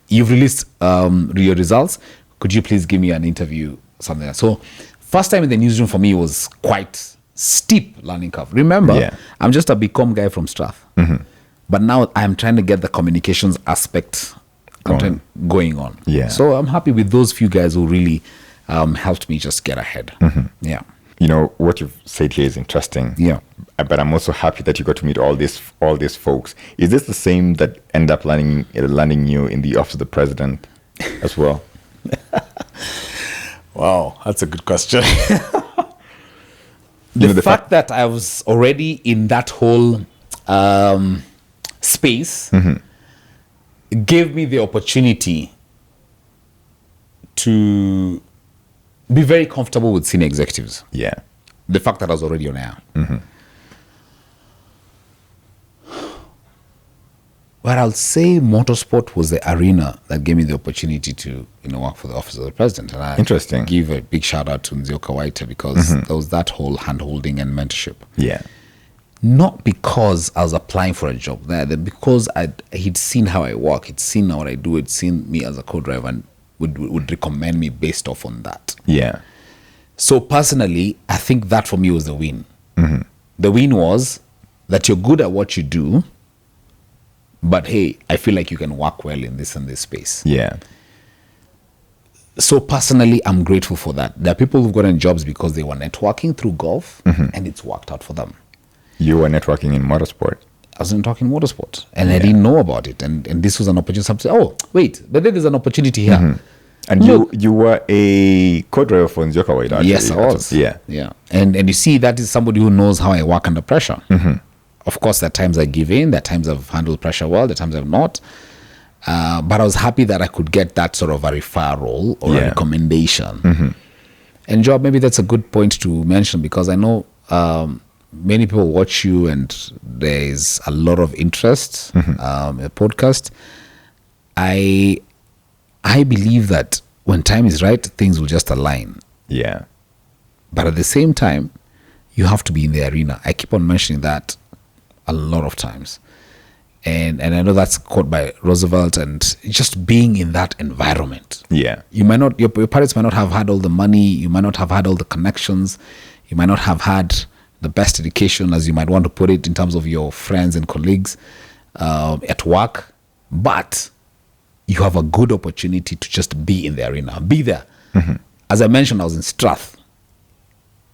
you've released your results. Could you please give me an interview? Something like that. So first time in the newsroom for me was quite steep learning curve. Remember, I'm just a BCom guy from Strath. But now I'm trying to get the communications aspect going on. Yeah. So I'm happy with those few guys who really helped me just get ahead. Yeah. What you've said here is interesting. Yeah. But I'm also happy that you got to meet all these folks. Is this the same that end up landing you in the office of the president as well? Wow, that's a good question. The fact that I was already in that whole space gave me the opportunity to be very comfortable with senior executives. Yeah. The fact that I was already on air. But I'll say Motorsport was the arena that gave me the opportunity to work for the office of the president. And I give a big shout out to Nzioka Waite because there was that whole hand-holding and mentorship. Yeah. Not because I was applying for a job there, because he'd seen how I work, he'd seen what I do, he'd seen me as a co-driver and would recommend me based off on that. Yeah. So personally, I think that for me was the win. The win was that you're good at what you do, but hey, I feel like you can work well in this and this space. Yeah. So personally, I'm grateful for that. There are people who've gotten jobs because they were networking through golf and it's worked out for them. You were networking in motorsport. I was talking motorsport and I didn't know about it. And this was an opportunity. Some say, oh, wait, but then there's an opportunity here. And you were a co-driver for Nzioka Waite, actually. Yes, I was. Yeah. And you see, that is somebody who knows how I work under pressure. Of course, there are times I give in, there are times I've handled pressure well, there are times I've not. But I was happy that I could get that sort of a referral or a recommendation. And Joab, maybe that's a good point to mention because I know many people watch you and there's a lot of interest in the podcast. I believe that when time is right, things will just align. Yeah. But at the same time, you have to be in the arena. I keep on mentioning that a lot of times. And I know that's quote by Roosevelt, and just being in that environment. Yeah. You might not, your parents might not have had all the money, you might not have had all the connections, you might not have had the best education, as you might want to put it, in terms of your friends and colleagues at work, but you have a good opportunity to just be in the arena, be there. As I mentioned, I was in Strath.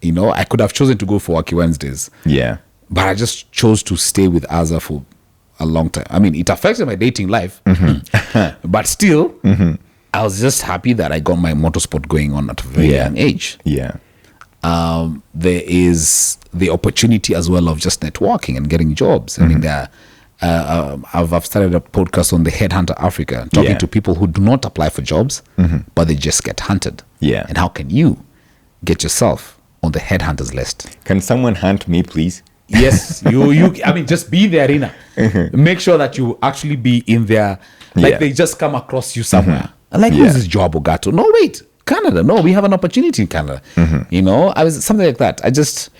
You know, I could have chosen to go for Wacky Wednesdays. Yeah. But I just chose to stay with Azar for a long time. I mean, it affected my dating life, but still, I was just happy that I got my motorsport going on at a very young age. Yeah. There is the opportunity as well of just networking and getting jobs. I mean, I've started a podcast on the Headhunter Africa, talking to people who do not apply for jobs, but they just get hunted. Yeah. And how can you get yourself on the headhunters list? Can someone hunt me, please? Yes, you. I mean, just be in the arena. Make sure that you actually be in there. Like they just come across you somewhere. Like, who's this Joab Ogato? No, wait, Canada. No, we have an opportunity in Canada. You know, I was something like that. I just,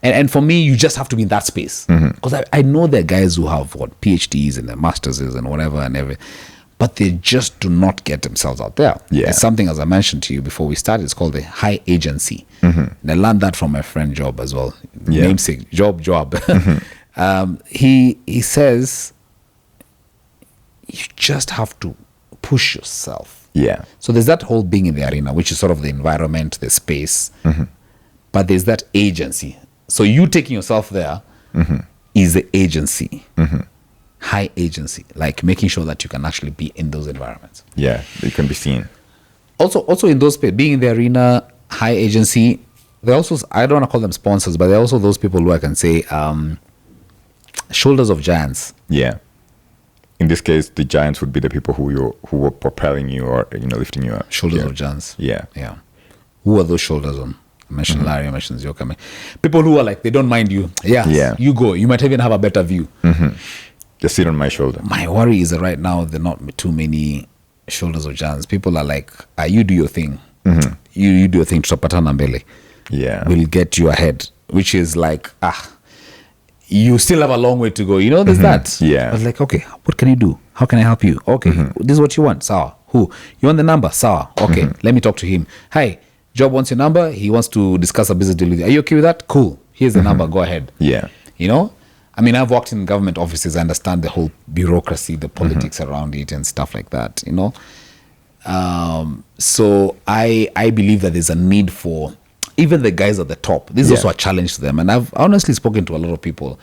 and for me, you just have to be in that space. Because I know there are guys who have PhDs and their masters and whatever and everything, but they just do not get themselves out there. Yeah. It's something, as I mentioned to you before we started, it's called the high agency. And I learned that from my friend Joab as well. Namesake, Joab. He says, you just have to push yourself. Yeah. So there's that whole being in the arena, which is sort of the environment, the space. But there's that agency. So you taking yourself there is the agency. High agency, like making sure that you can actually be in those environments. Yeah, you can be seen. Also in those space, being in the arena, high agency, they're also, I don't want to call them sponsors, but they're also those people who I can say shoulders of giants. Yeah. In this case, the giants would be the people who were propelling you or lifting you up. Shoulders of giants. Yeah. Yeah. Who are those shoulders on? I mentioned Larry, I mentioned Zioka. People who are like, they don't mind you. Yeah. You go. You might even have a better view. Just sit on my shoulder. My worry is that right now there are not too many shoulders of giants. People are like, you do your thing. You do your thing. Tutapatana mbele. Yeah. We'll get you ahead. Which is like, you still have a long way to go. You know, there's that. Yeah. I was like, okay, what can you do? How can I help you? Okay, this is what you want. Sawa. Who? You want the number? Sawa. Okay, let me talk to him. Hi, Job wants your number. He wants to discuss a business deal with you. Are you okay with that? Cool. Here's the number. Go ahead. Yeah. You know? I mean, I've worked in government offices. I understand the whole bureaucracy, the politics around it and stuff like that, you know? So I believe that there's a need for even the guys at the top. This is also a challenge to them. And I've honestly spoken to a lot of people,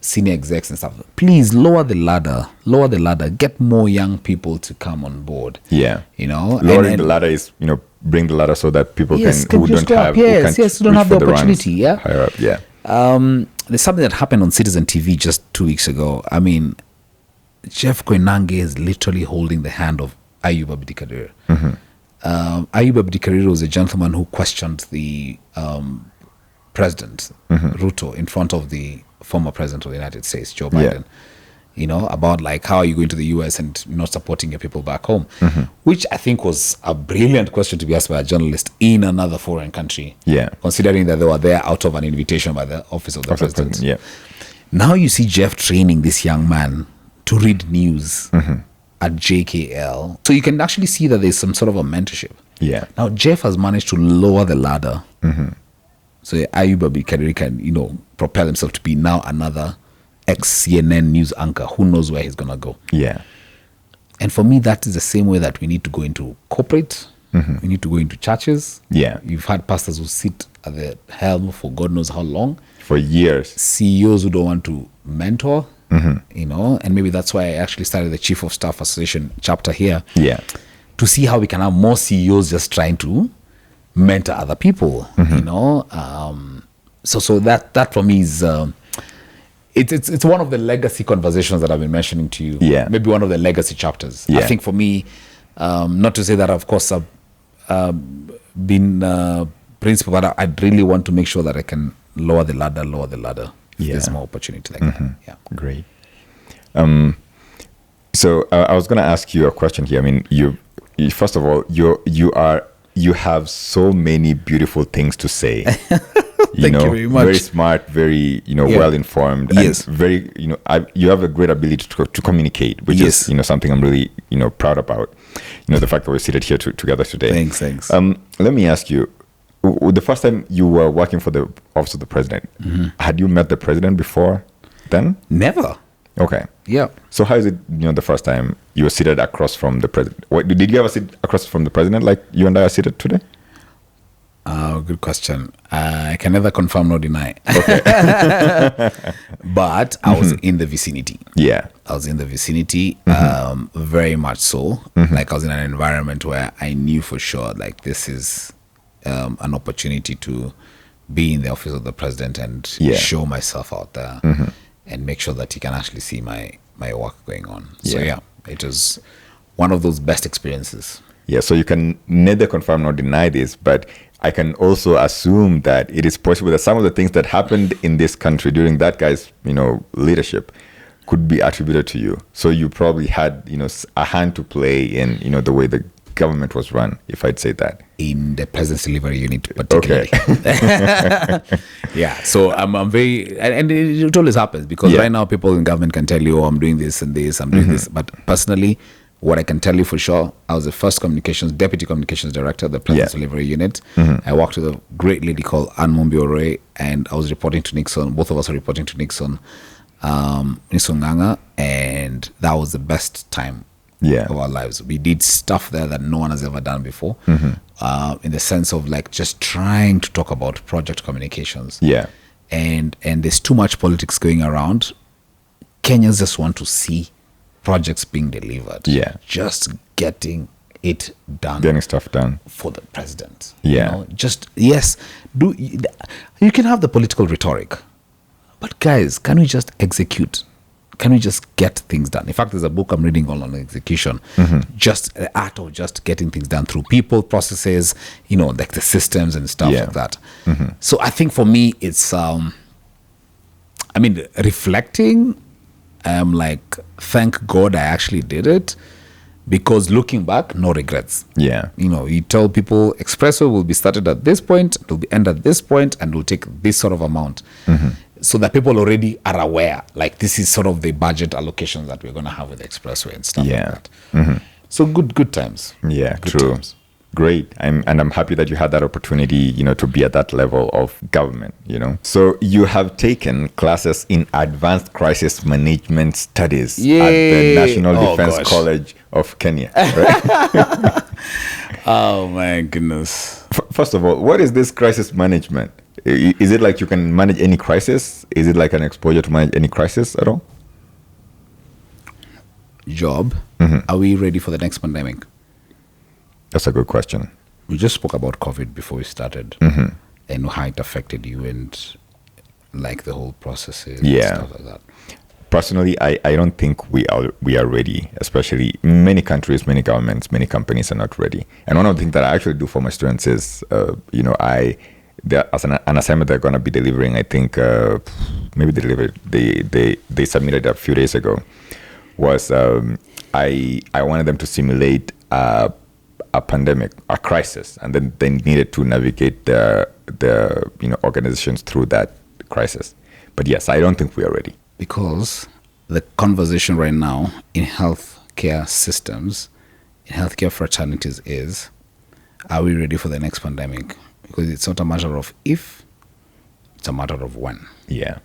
senior execs and stuff. Please lower the ladder, get more young people to come on board. Yeah. You know? Lowering the ladder is, bring the ladder so that people who don't have the opportunity. Higher up, yeah. There's something that happened on Citizen TV just 2 weeks ago. I mean, Jeff Koinange is literally holding the hand of Ayub Abdikadir. Ayub Abdikadir was a gentleman who questioned the president, Ruto, in front of the former president of the United States, Joe Biden. You know, about like, how are you going to the US and not supporting your people back home? Which I think was a brilliant question to be asked by a journalist in another foreign country. Yeah. Considering that they were there out of an invitation by the office of the president. Yeah. Now you see Jeff training this young man to read news at JKL. So you can actually see that there's some sort of a mentorship. Yeah. Now Jeff has managed to lower the ladder. So Ayub Abdikadir can, propel himself to be now another ex-CNN news anchor. Who knows where he's going to go? Yeah. And for me, that is the same way that we need to go into corporate. We need to go into churches. Yeah. You've had pastors who sit at the helm for God knows how long. For years. CEOs who don't want to mentor, and maybe that's why I actually started the Chief of Staff Association chapter here. Yeah. To see how we can have more CEOs just trying to mentor other people, So that for me is... It's one of the legacy conversations that I've been mentioning to you. Yeah. Maybe one of the legacy chapters. Yeah. I think for me, not to say that, of course, I've been principal, but I'd really want to make sure that I can lower the ladder. If there's more opportunity like that. Yeah. Great. So I was going to ask you a question here. I mean, First of all, you have so many beautiful things to say. Thank you very much. Very smart, very well informed. Yes. And very you have a great ability to communicate, which is something I'm really proud about. The fact that we're seated here together today. Thanks. Let me ask you. The first time you were working for the office of the president, had you met the president before then? Never. Okay. Yeah. So how is it, the first time you were seated across from the president? Did you ever sit across from the president like you and I are seated today? Good question. I can neither confirm nor deny. Okay. But I was in the vicinity. Yeah. I was in the vicinity, very much so. Like I was in an environment where I knew for sure, like this is an opportunity to be in the office of the president and show myself out there and make sure that he can actually see my work going on. So it was one of those best experiences. Yeah, so you can neither confirm nor deny this, but I can also assume that it is possible that some of the things that happened in this country during that guy's, leadership could be attributed to you. So you probably had, a hand to play in, the way the government was run, if I'd say that. In the president's delivery unit, particularly. Okay. Yeah, so I'm very, and it always happens because right now people in government can tell you, oh, I'm doing this and this, I'm doing this. But personally, what I can tell you for sure, I was the first deputy communications director of the President's Delivery Unit. I worked with a great lady called Anne Mombiore, and I was reporting to Nixon. Both of us were reporting to Nixon Nganga, and that was the best time of our lives. We did stuff there that no one has ever done before, in the sense of like just trying to talk about project communications. Yeah. And there's too much politics going around. Kenyans just want to see projects being delivered. Yeah. Just getting it done. Getting stuff done. For the president. Yeah. You can have the political rhetoric, but guys, can we just execute? Can we just get things done? In fact, there's a book I'm reading on execution. Just the art of just getting things done through people, processes, like the systems and stuff like that. So I think for me, it's, reflecting, I'm like, thank God I actually did it, because looking back, no regrets. Yeah. You tell people Expresso will be started at this point, it will be end at this point, and will take this sort of amount. So that people already are aware, like this is sort of the budget allocations that we're going to have with the Expressway and stuff like that. So good times. Yeah, good true. Times. Great. I'm happy that you had that opportunity, to be at that level of government, So you have taken classes in Advanced Crisis Management Studies at the National Defense College of Kenya, right? Oh, my goodness. First of all, what is this crisis management? Is it like you can manage any crisis? Is it like an exposure to manage any crisis at all? Job, are we ready for the next pandemic? That's a good question. We just spoke about COVID before we started, and how it affected you and like the whole processes and stuff like that. Personally, I don't think we are ready, especially many countries, many governments, many companies are not ready. And one of the things that I actually do for my students is, as an assignment they're going to be delivering, I think maybe they submitted a few days ago, was I wanted them to simulate a pandemic, a crisis, and then they needed to navigate the organizations through that crisis. But yes, I don't think we are ready. Because the conversation right now in healthcare systems, in healthcare fraternities is, are we ready for the next pandemic? Because it's not a matter of if, it's a matter of when. Yeah.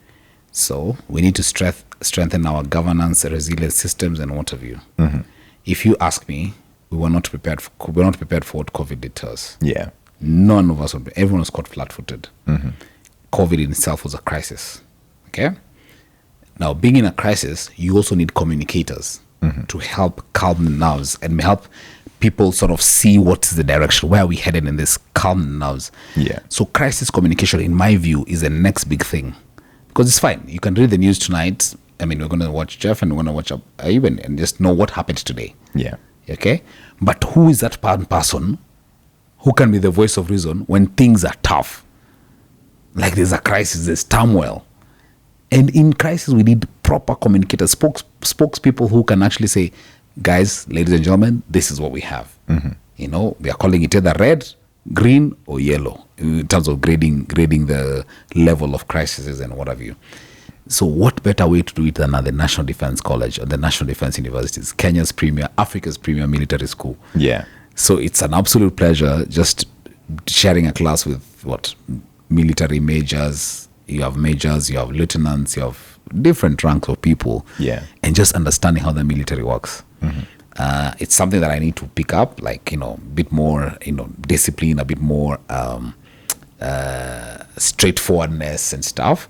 So we need to strengthen our governance, resilience systems, and what have you. If you ask me, we were not prepared for what COVID did to us. Yeah. None of us, everyone was caught flat-footed. COVID in itself was a crisis. Okay? Now, being in a crisis, you also need communicators to help calm the nerves and help people sort of see what is the direction, where are we headed in this, calm the nerves. Yeah. So crisis communication, in my view, is the next big thing. Because it's fine. You can read the news tonight. I mean, we're going to watch Jeff and we're going to watch Ivan and just know what happened today. Yeah. Okay? But who is that person who can be the voice of reason when things are tough? Like there's a crisis, there's turmoil. And in crisis, we need proper communicators, spokespeople who can actually say, guys, ladies and gentlemen, this is what we have. You know, we are calling it either red, green, or yellow in terms of grading the level of crises and what have you. So what better way to do it than at the National Defense College or the National Defense Universities, Kenya's premier, Africa's premier military school. Yeah. So it's an absolute pleasure just sharing a class with military majors. You have majors, you have lieutenants, you have different ranks of people. Yeah. And just understanding how the military works. It's something that I need to pick up, like, you know, a bit more, you know, discipline, a bit more straightforwardness and stuff.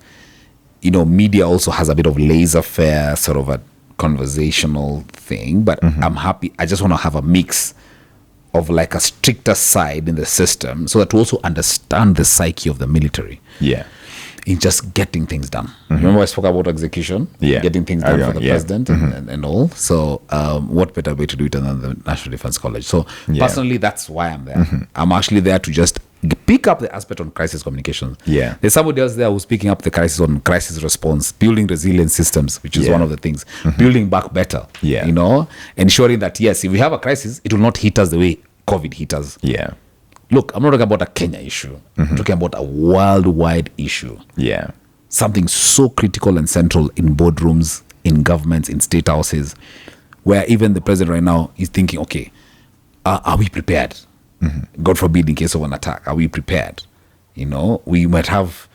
You know, media also has a bit of laissez-faire, sort of a conversational thing, but I'm happy. I just want to have a mix of like a stricter side in the system so that to also understand the psyche of the military. Yeah. In just getting things done. Remember I spoke about execution? Yeah. Getting things done for the president and all. So what better way to do it than the National Defense College? So personally, that's why I'm there. I'm actually there to just pick up the aspect on crisis communications. Yeah. There's somebody else there who's picking up the crisis on crisis response, building resilient systems, which is one of the things. Building back better. Yeah. You know, ensuring that, yes, if we have a crisis, it will not hit us the way COVID hit us. Yeah. Look, I'm not talking about a Kenya issue. I'm talking about a worldwide issue. Yeah. Something so critical and central in boardrooms, in governments, in state houses, where even the president right now is thinking, okay, are we prepared? God forbid, in case of an attack, are we prepared? You know, we might have,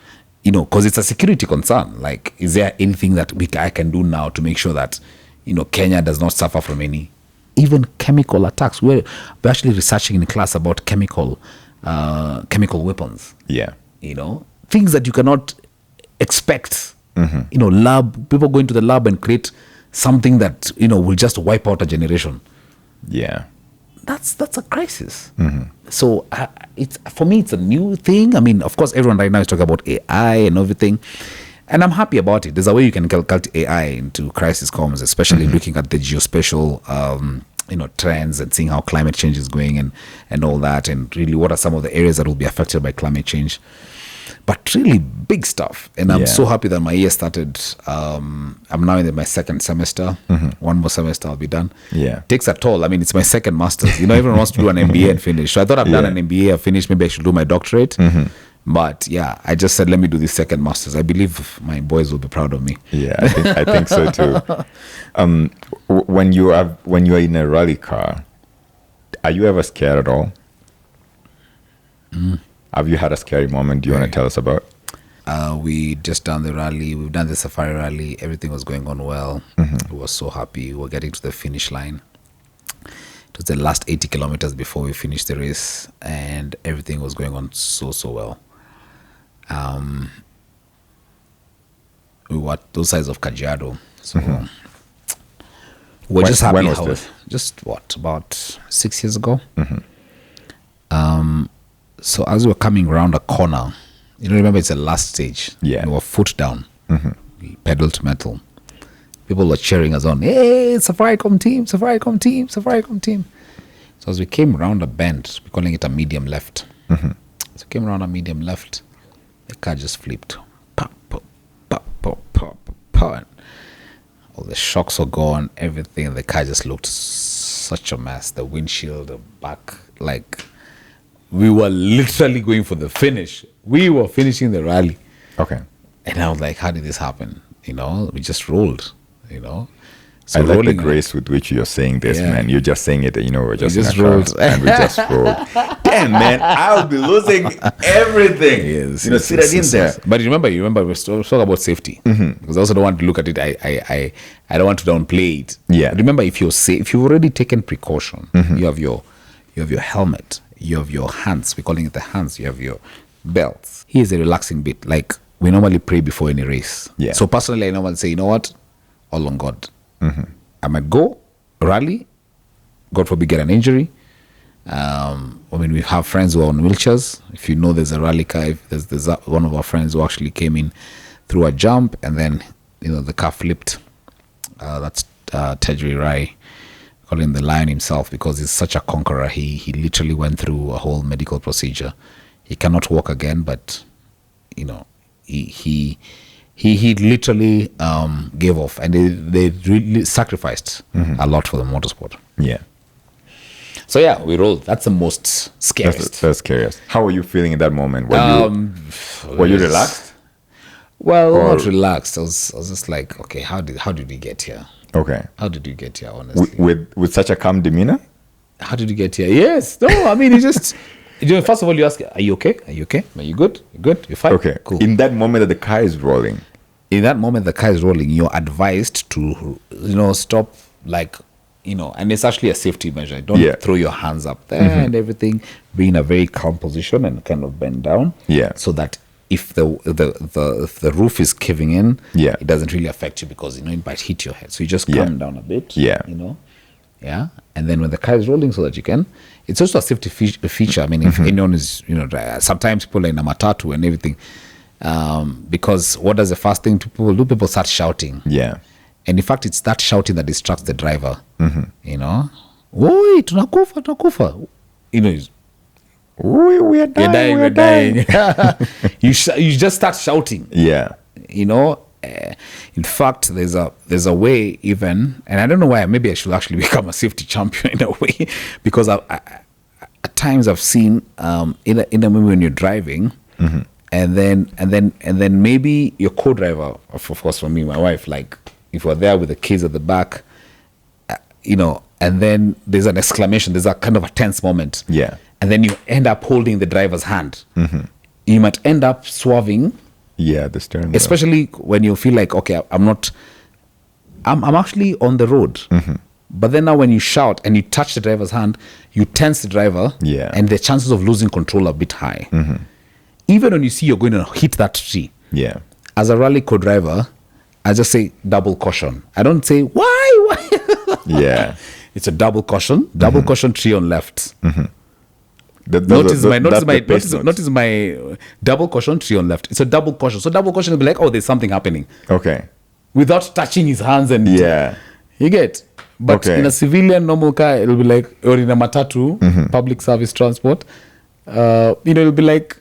you know, because it's a security concern. Like, is there anything that I can do now to make sure that, you know, Kenya does not suffer from any, even chemical attacks? We're actually researching in class about chemical weapons. Yeah. You know, things that you cannot expect. You know, people go into the lab and create something that, you know, will just wipe out a generation. Yeah. That's a crisis. So it's, for me, it's a new thing. I mean, of course, everyone right now is talking about AI and everything, and I'm happy about it. There's a way you can calculate AI into crisis comms, especially looking at the geospatial, you know, trends and seeing how climate change is going and all that, and really what are some of the areas that will be affected by climate change. But really big stuff. And I'm so happy that my year started. I'm now in my second semester. One more semester, I'll be done. Yeah. Takes a toll. I mean, it's my second master's. You know, everyone wants to do an MBA and finish. So I thought I've done an MBA, I've finished. Maybe I should do my doctorate. But yeah, I just said, let me do this second master's. I believe my boys will be proud of me. Yeah, I think so too. When you are in a rally car, are you ever scared at all? Have you had a scary moment you want to tell us about? We just done the rally. We've done the safari rally. Everything was going on well. We were so happy. We were getting to the finish line. It was the last 80 kilometers before we finished the race, and everything was going on so well. We were at those sides of Kajiado. So we're just happy. When was this? Just about 6 years ago. So as we were coming around a corner, you know, remember it's the last stage. Yeah. We were foot down, pedal to metal. People were cheering us on. Hey, Safaricom team, Safaricom team, Safaricom team. So as we came around a bend, we're calling it a medium left. So we came around a medium left, the car just flipped. Pop, pop, pop, pop, pop, pop. All the shocks were gone, everything. The car just looked such a mess. The windshield, the back, like... We were literally going for the finish. We were finishing the rally. Okay. And I was like, how did this happen? You know, we just rolled, you know. So I like the grace with which you're saying this, man. You're just saying it, you know, we're just rolled. And we just rolled. Damn, man, I'll be losing everything. Yes. You know, see that in there. But you remember, we're still talking about safety. Because I also don't want to look at it. I don't want to downplay it. Yeah. But remember, if you've already taken precaution, you have your helmet, you have your hands, we're calling it the hands, you have your belts. Here's a relaxing bit. Like, we normally pray before any race. Yeah. So personally, I normally say, you know what? All on God. I might go, rally, God forbid get an injury. I mean, we have friends who are on wheelchairs. If you know, there's a rally car. There's one of our friends who actually came in through a jump, and then, you know, the car flipped. That's Tejri Rai, calling the lion himself, because he's such a conqueror. He literally went through a whole medical procedure. He cannot walk again, but, you know, he he literally gave off, and they really sacrificed a lot for the motorsport. Yeah. So yeah, we rolled. That's the most scariest. That's scariest. How were you feeling in that moment? Were you relaxed? Well, not relaxed. I was just like, okay, how did we get here? Okay. How did we get here? Honestly, with such a calm demeanor. How did you get here? Yes. No, I mean, you just, first of all, you ask, are you okay? Are you okay? Are you good? You good? You're fine? Okay. Cool. In that moment that the car is rolling. In that moment the car is rolling, you're advised to, stop, and it's actually a safety measure. Don't throw your hands up there and everything. Be in a very calm position and kind of bend down. Yeah. So that if the roof is caving in, it doesn't really affect you because, it might hit your head. So you just calm down a bit. Yeah. Yeah, and then when the car is rolling, so that you can, it's also a safety feature. I mean, if anyone is, sometimes people are in a matatu and everything, because what does the first thing people do? People start shouting. Yeah, and in fact, it's that shouting that distracts the driver. Oi, tunakufa. We are dying. You just start shouting. Yeah, in fact, there's a way even, and I don't know why. Maybe I should actually become a safety champion in a way, because at times I've seen in a movie when you're driving, and then maybe your co-driver, of course, for me, my wife, like if we're there with the kids at the back, and then there's an exclamation, there's a kind of a tense moment, and then you end up holding the driver's hand. You might end up swerving. Yeah, the steering wheel. Especially when you feel like, okay, I'm actually on the road. But then now when you shout and you touch the driver's hand, you tense the driver. Yeah. And the chances of losing control are a bit high. Even when you see you're going to hit that tree. Yeah. As a rally co-driver, I just say double caution. I don't say, why? Yeah. It's a double caution. Double caution, tree on left. Notice my double caution, tree on left. It's a double caution. So double caution will be like, oh, there's something happening. Okay. Without touching his hands and you get. But Okay. in a civilian normal car, it'll be like, or in a matatu, public service transport, it'll be like,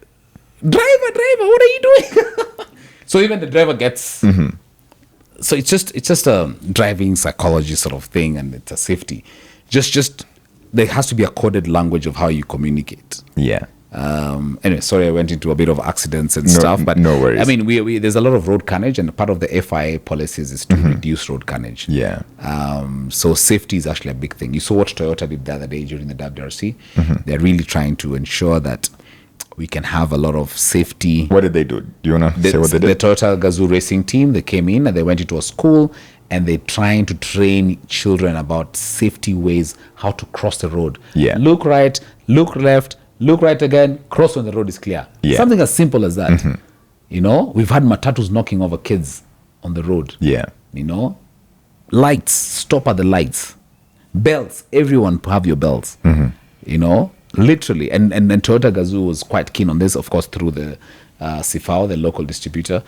driver, what are you doing? So even the driver gets. So it's just a driving psychology sort of thing, and it's a safety. Just there has to be a coded language of how you communicate. Yeah. Anyway, sorry, I went into a bit of accidents and stuff, but no worries. I mean, we there's a lot of road carnage, and part of the FIA policies is to reduce road carnage. Yeah. So safety is actually a big thing. You saw what Toyota did the other day during the WRC. They're really trying to ensure that we can have a lot of safety. What did they do? Do you want to say what they did? The Toyota Gazoo racing team, they came in and they went into a school, and they're trying to train children about safety ways, how to cross the road. Yeah. Look right, look left, look right again, cross when the road is clear. Yeah. Something as simple as that. We've had matatus knocking over kids on the road. Yeah. Lights, stop at the lights. Belts, everyone have your belts. Literally. And Toyota Gazoo was quite keen on this, of course, through the Sifao, the local distributor.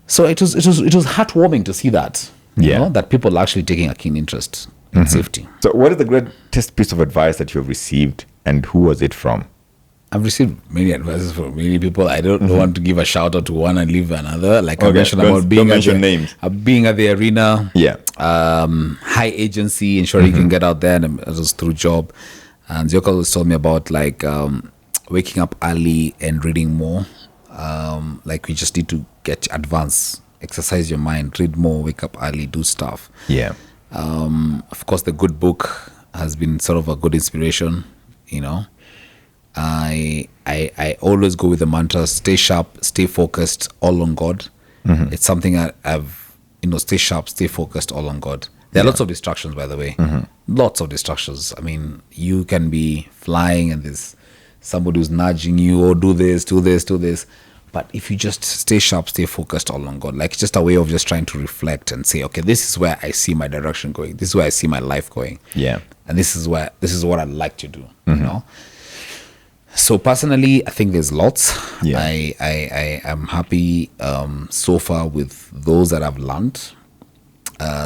So it was heartwarming to see that, that people are actually taking a keen interest in safety. So what is the greatest piece of advice that you have received, and who was it from? I've received many advices from many people. I don't want to give a shout out to one and leave another. Like I mentioned about being at the arena, high agency, ensuring you can get out there, and it was through job. And Zioka always told me about waking up early and reading more. We just need to advance, exercise your mind, read more, wake up early, do stuff. Yeah. Of course, the good book has been sort of a good inspiration. I always go with the mantra: stay sharp, stay focused, all on God. It's something I've stay sharp, stay focused, all on God. There are lots of distractions, by the way. Lots of distractions. I mean, you can be flying and there's somebody who's nudging you, or do this. But if you just stay sharp, stay focused, all on God, it's just a way of just trying to reflect and say, okay, this is where I see my direction going. This is where I see my life going. Yeah. And this is what I'd like to do. So personally, I think there's lots. Yeah. I am happy so far with those that I've learned.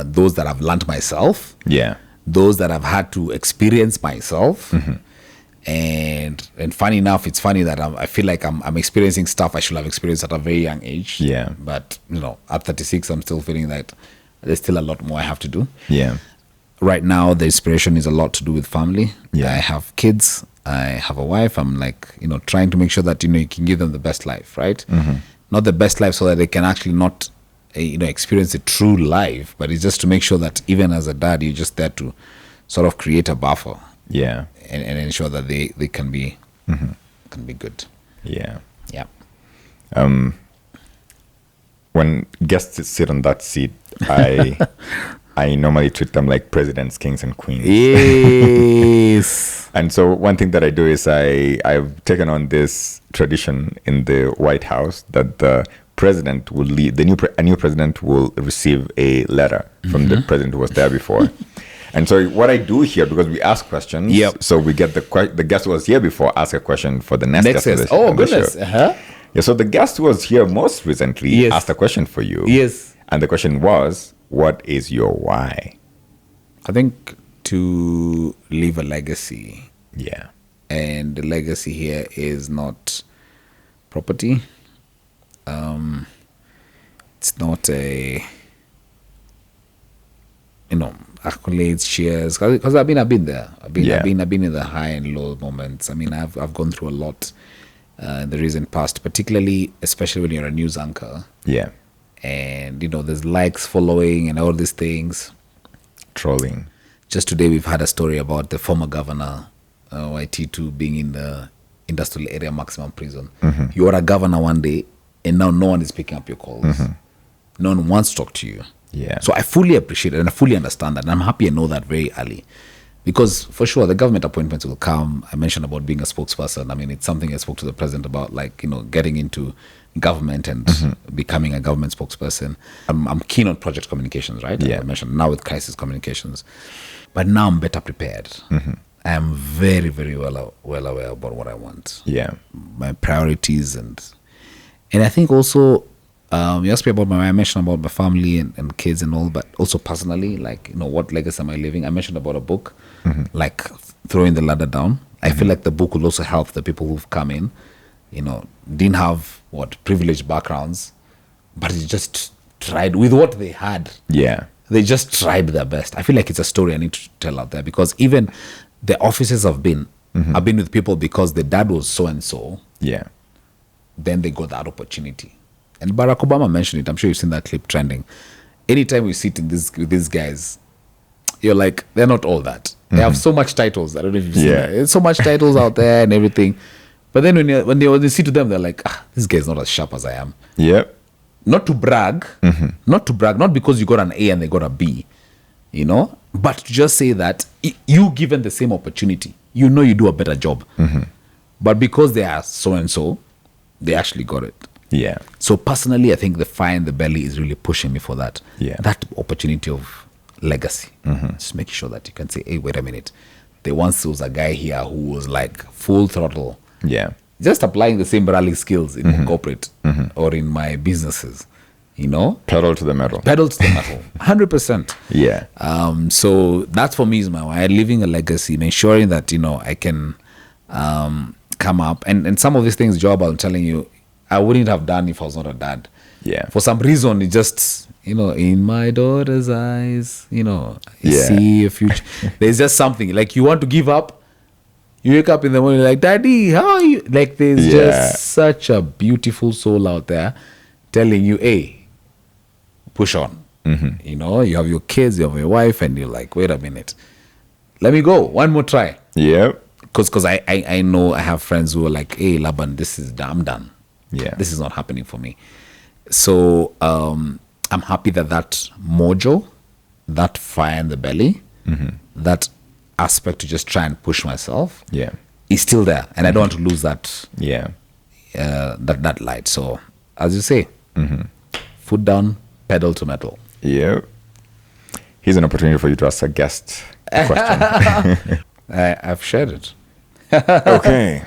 Those that I've learned myself, yeah, those that I've had to experience myself, And funny enough, it's funny that I feel like I'm experiencing stuff I should have experienced at a very young age. Yeah. But, at 36, I'm still feeling that there's still a lot more I have to do. Yeah. Right now, the inspiration is a lot to do with family. Yeah. I have kids. I have a wife. I'm trying to make sure that, you can give them the best life, right? Not the best life so that they can actually not, experience a true life, but it's just to make sure that even as a dad, you're just there to sort of create a buffer. Yeah. And ensure that they can be good. Yeah. Yeah. When guests sit on that seat, I normally treat them like presidents, kings, and queens. Yes. And so one thing that I do is I've taken on this tradition in the White House that the president will lead. A new president will receive a letter from the president who was there before. And so what I do here, because we ask questions, so we get the guest who was here before ask a question for the next guest. Oh, goodness. Yeah, so the guest who was here most recently asked a question for you. Yes. And the question was, what is your why? I think to leave a legacy. Yeah. And the legacy here is not property. It's not a... accolades, cheers, because I've been there. I've been in the high and low moments. I mean, I've gone through a lot in the recent past, especially when you're a news anchor. Yeah. And there's likes following and all these things. Trolling. Just today we've had a story about the former governor, YT2, being in the industrial area maximum prison. You are a governor one day, and now no one is picking up your calls. No one wants to talk to you. Yeah. So I fully appreciate it and I fully understand that. And I'm happy I know that very early. Because for sure, the government appointments will come. I mentioned about being a spokesperson. I mean, it's something I spoke to the president about, getting into government and becoming a government spokesperson. I'm keen on project communications, right? Yeah. I mentioned now with crisis communications. But now I'm better prepared. I am very, very well aware about what I want. Yeah. My priorities and I think also... you asked me about I mentioned about my family and kids and all, but also personally, what legacy am I leaving? I mentioned about a book, throwing the ladder down. I feel like the book will also help the people who've come in, didn't have privileged backgrounds, but they just tried with what they had. Yeah. They just tried their best. I feel like it's a story I need to tell out there, because even the offices I've been with people because the dad was so-and-so. Yeah. Then they got that opportunity. And Barack Obama mentioned it. I'm sure you've seen that clip trending. Anytime we sit with these guys, you're like, they're not all that. They have so much titles. I don't know if you've seen that. There's so much titles out there and everything. But then when they sit to them, they're like, this guy's not as sharp as I am. Yep. Not to brag. Not because you got an A and they got a B, but to just say that you given the same opportunity, you do a better job. But because they are so-and-so, they actually got it. Yeah. So personally, I think the fire in the belly is really pushing me for that. Yeah. That opportunity of legacy. Just making sure that you can say, hey, wait a minute. There once was a guy here who was full throttle. Yeah. Just applying the same rally skills in my corporate or in my businesses, Pedal to the metal. Pedal to the metal. 100%. Yeah. So that for me is my why. Leaving a legacy and ensuring that, I can come up. And some of these things, Joab, I'm telling you, I wouldn't have done if I was not a dad. Yeah. For some reason, it just, in my daughter's eyes, I see a future. There's just something. You want to give up. You wake up in the morning like, Daddy, how are you? There's just such a beautiful soul out there telling you, hey, push on. You have your kids, you have your wife, and you're like, wait a minute. Let me go. One more try. Yeah. Because I know I have friends who are like, hey, Laban, I'm done. Yeah. This is not happening for me. So I'm happy that mojo, that fire in the belly, that aspect to just try and push myself is still there. And I don't want to lose that that light. So as you say, foot down, pedal to metal. Yeah. Here's an opportunity for you to ask a guest question. I've shared it. Okay.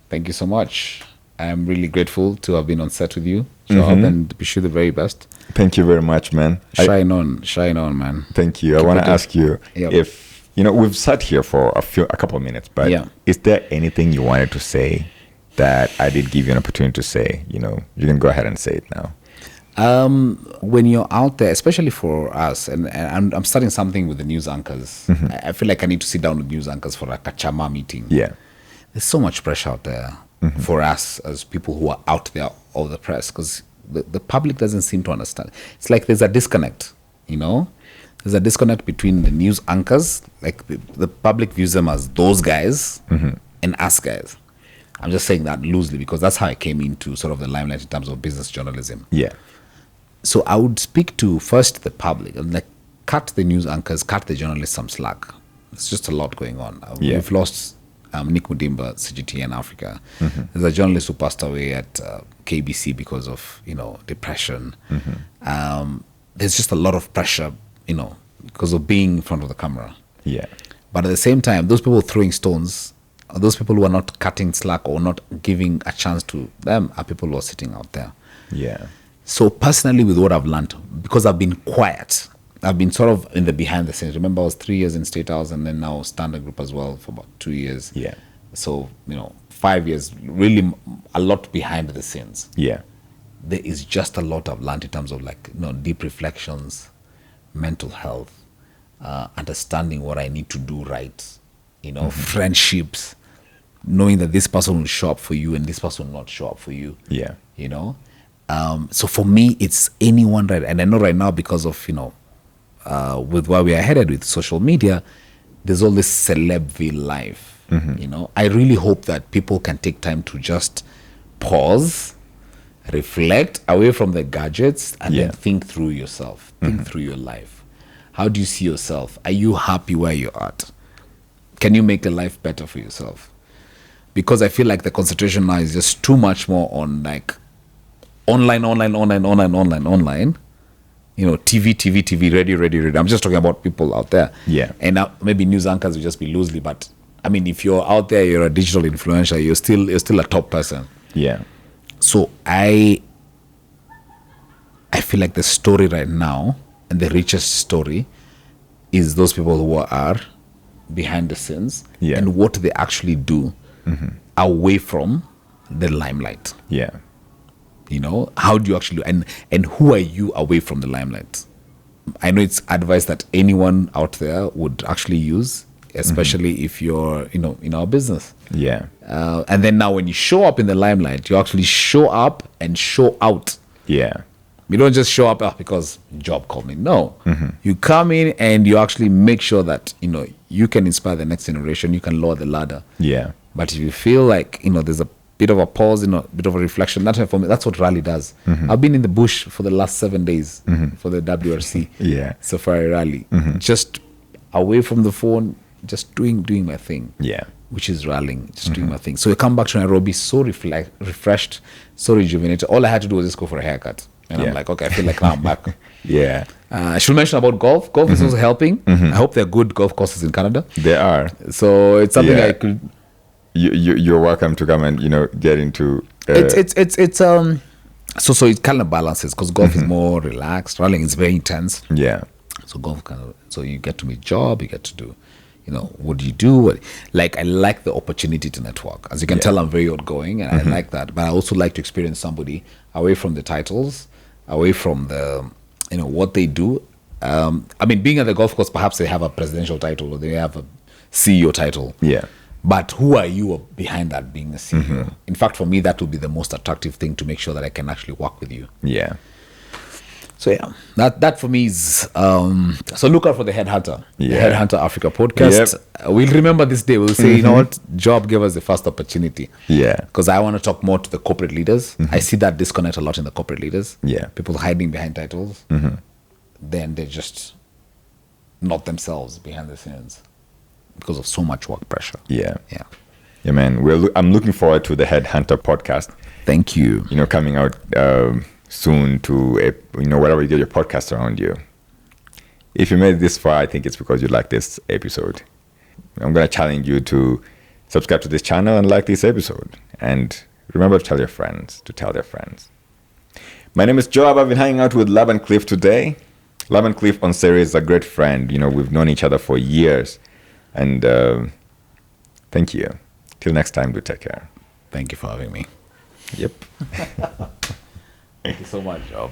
Thank you so much. I'm really grateful to have been on set with you, Joab, and wish you the very best. Thank you very much, man. Shine on, man. Thank you. I want to ask you if we've sat here for a couple of minutes, but is there anything you wanted to say that I did give you an opportunity to say? You can go ahead and say it now. When you're out there, especially for us, and I'm starting something with the news anchors. I feel like I need to sit down with news anchors for like a chama meeting. Yeah. There's so much pressure out there for us as people who are out there of the press, because the public doesn't seem to understand. It's like there's a disconnect, There's a disconnect between the news anchors, like the public views them as those guys, and us guys. I'm just saying that loosely because that's how I came into sort of the limelight in terms of business journalism. Yeah. So I would speak to first the public and like cut the news anchors, cut the journalists some slack. There's just a lot going on. We've lost Nick Mudimba, CGTN Africa. There's a journalist who passed away at KBC because of depression. There's just a lot of pressure, because of being in front of the camera. Yeah. But at the same time, those people throwing stones, those people who are not cutting slack or not giving a chance to them, are people who are sitting out there. Yeah. So personally, with what I've learned, because I've been quiet, I've been sort of in the behind the scenes. Remember, I was 3 years in State House and then now Standard Group as well for about 2 years. Yeah. So, 5 years, really a lot behind the scenes. Yeah. There is just a lot I've learned in terms of deep reflections, mental health, understanding what I need to do right, friendships, knowing that this person will show up for you and this person will not show up for you. Yeah. So for me, it's anyone right. And I know right now because of, with where we are headed with social media, there's all this celeb life, I really hope that people can take time to just pause, reflect away from the gadgets and then think through yourself, think through your life. How do you see yourself? Are you happy where you're at? Can you make the life better for yourself? Because I feel like the concentration now is just too much more on like online, TV, radio. I'm just talking about people out there. Yeah. And now maybe news anchors will just be loosely, but I mean, if you're out there, you're a digital influencer, you're still a top person. Yeah. So I feel like the story right now, and the richest story, is those people who are behind the scenes and what they actually do away from the limelight. Yeah. How do you actually do, and who are you away from the limelight? I know it's advice that anyone out there would actually use, especially if you're in our business. Yeah. And then now when you show up in the limelight, you actually show up and show out. Yeah. You don't just show up because job called me. No. You come in and you actually make sure that you can inspire the next generation, you can lower the ladder. Yeah. But if you feel like there's a bit of a pause, a bit of a reflection, for me, that's what rally does. I've been in the bush for the last 7 days for the WRC Safari Rally, just away from the phone, just doing my thing. Yeah. Which is rallying, just doing my thing. So I come back to Nairobi so refreshed, so rejuvenated. All I had to do was just go for a haircut. And I'm like, okay, I feel like now I'm back. Yeah. I should mention about golf. Golf is also helping. I hope there are good golf courses in Canada. There are. So it's something I could... You're welcome to come and get into. It's so it kind of balances because golf is more relaxed. Rallying is very intense. Yeah. So golf so you get to meet Joab, you get to do, what do you do? I like the opportunity to network. As you can tell, I'm very outgoing and I like that. But I also like to experience somebody away from the titles, away from the, what they do. I mean, being at the golf course, perhaps they have a presidential title or they have a CEO title. Yeah. But who are you behind that being a CEO? In fact, for me, that would be the most attractive thing to make sure that I can actually work with you. Yeah. So that for me is so look out for the Headhunter, the Headhunter Africa podcast. Yep. We'll remember this day. We'll say, you know what, Joab gave us the first opportunity. Yeah. Because I want to talk more to the corporate leaders. I see that disconnect a lot in the corporate leaders. Yeah. People hiding behind titles. Then they're just not themselves behind the scenes because of so much work pressure. Yeah. Yeah. Yeah, man. I'm looking forward to the Headhunter podcast. Thank you. Coming out soon to wherever you get your podcast around you. If you made it this far, I think it's because you like this episode. I'm going to challenge you to subscribe to this channel and like this episode. And remember to tell your friends to tell their friends. My name is Joab. I've been hanging out with Laban-Cliff today. Laban-Cliff Onserio is a great friend. We've known each other for years. And thank you. Till next time, do take care. Thank you for having me. Yep. Thank you so much, Job.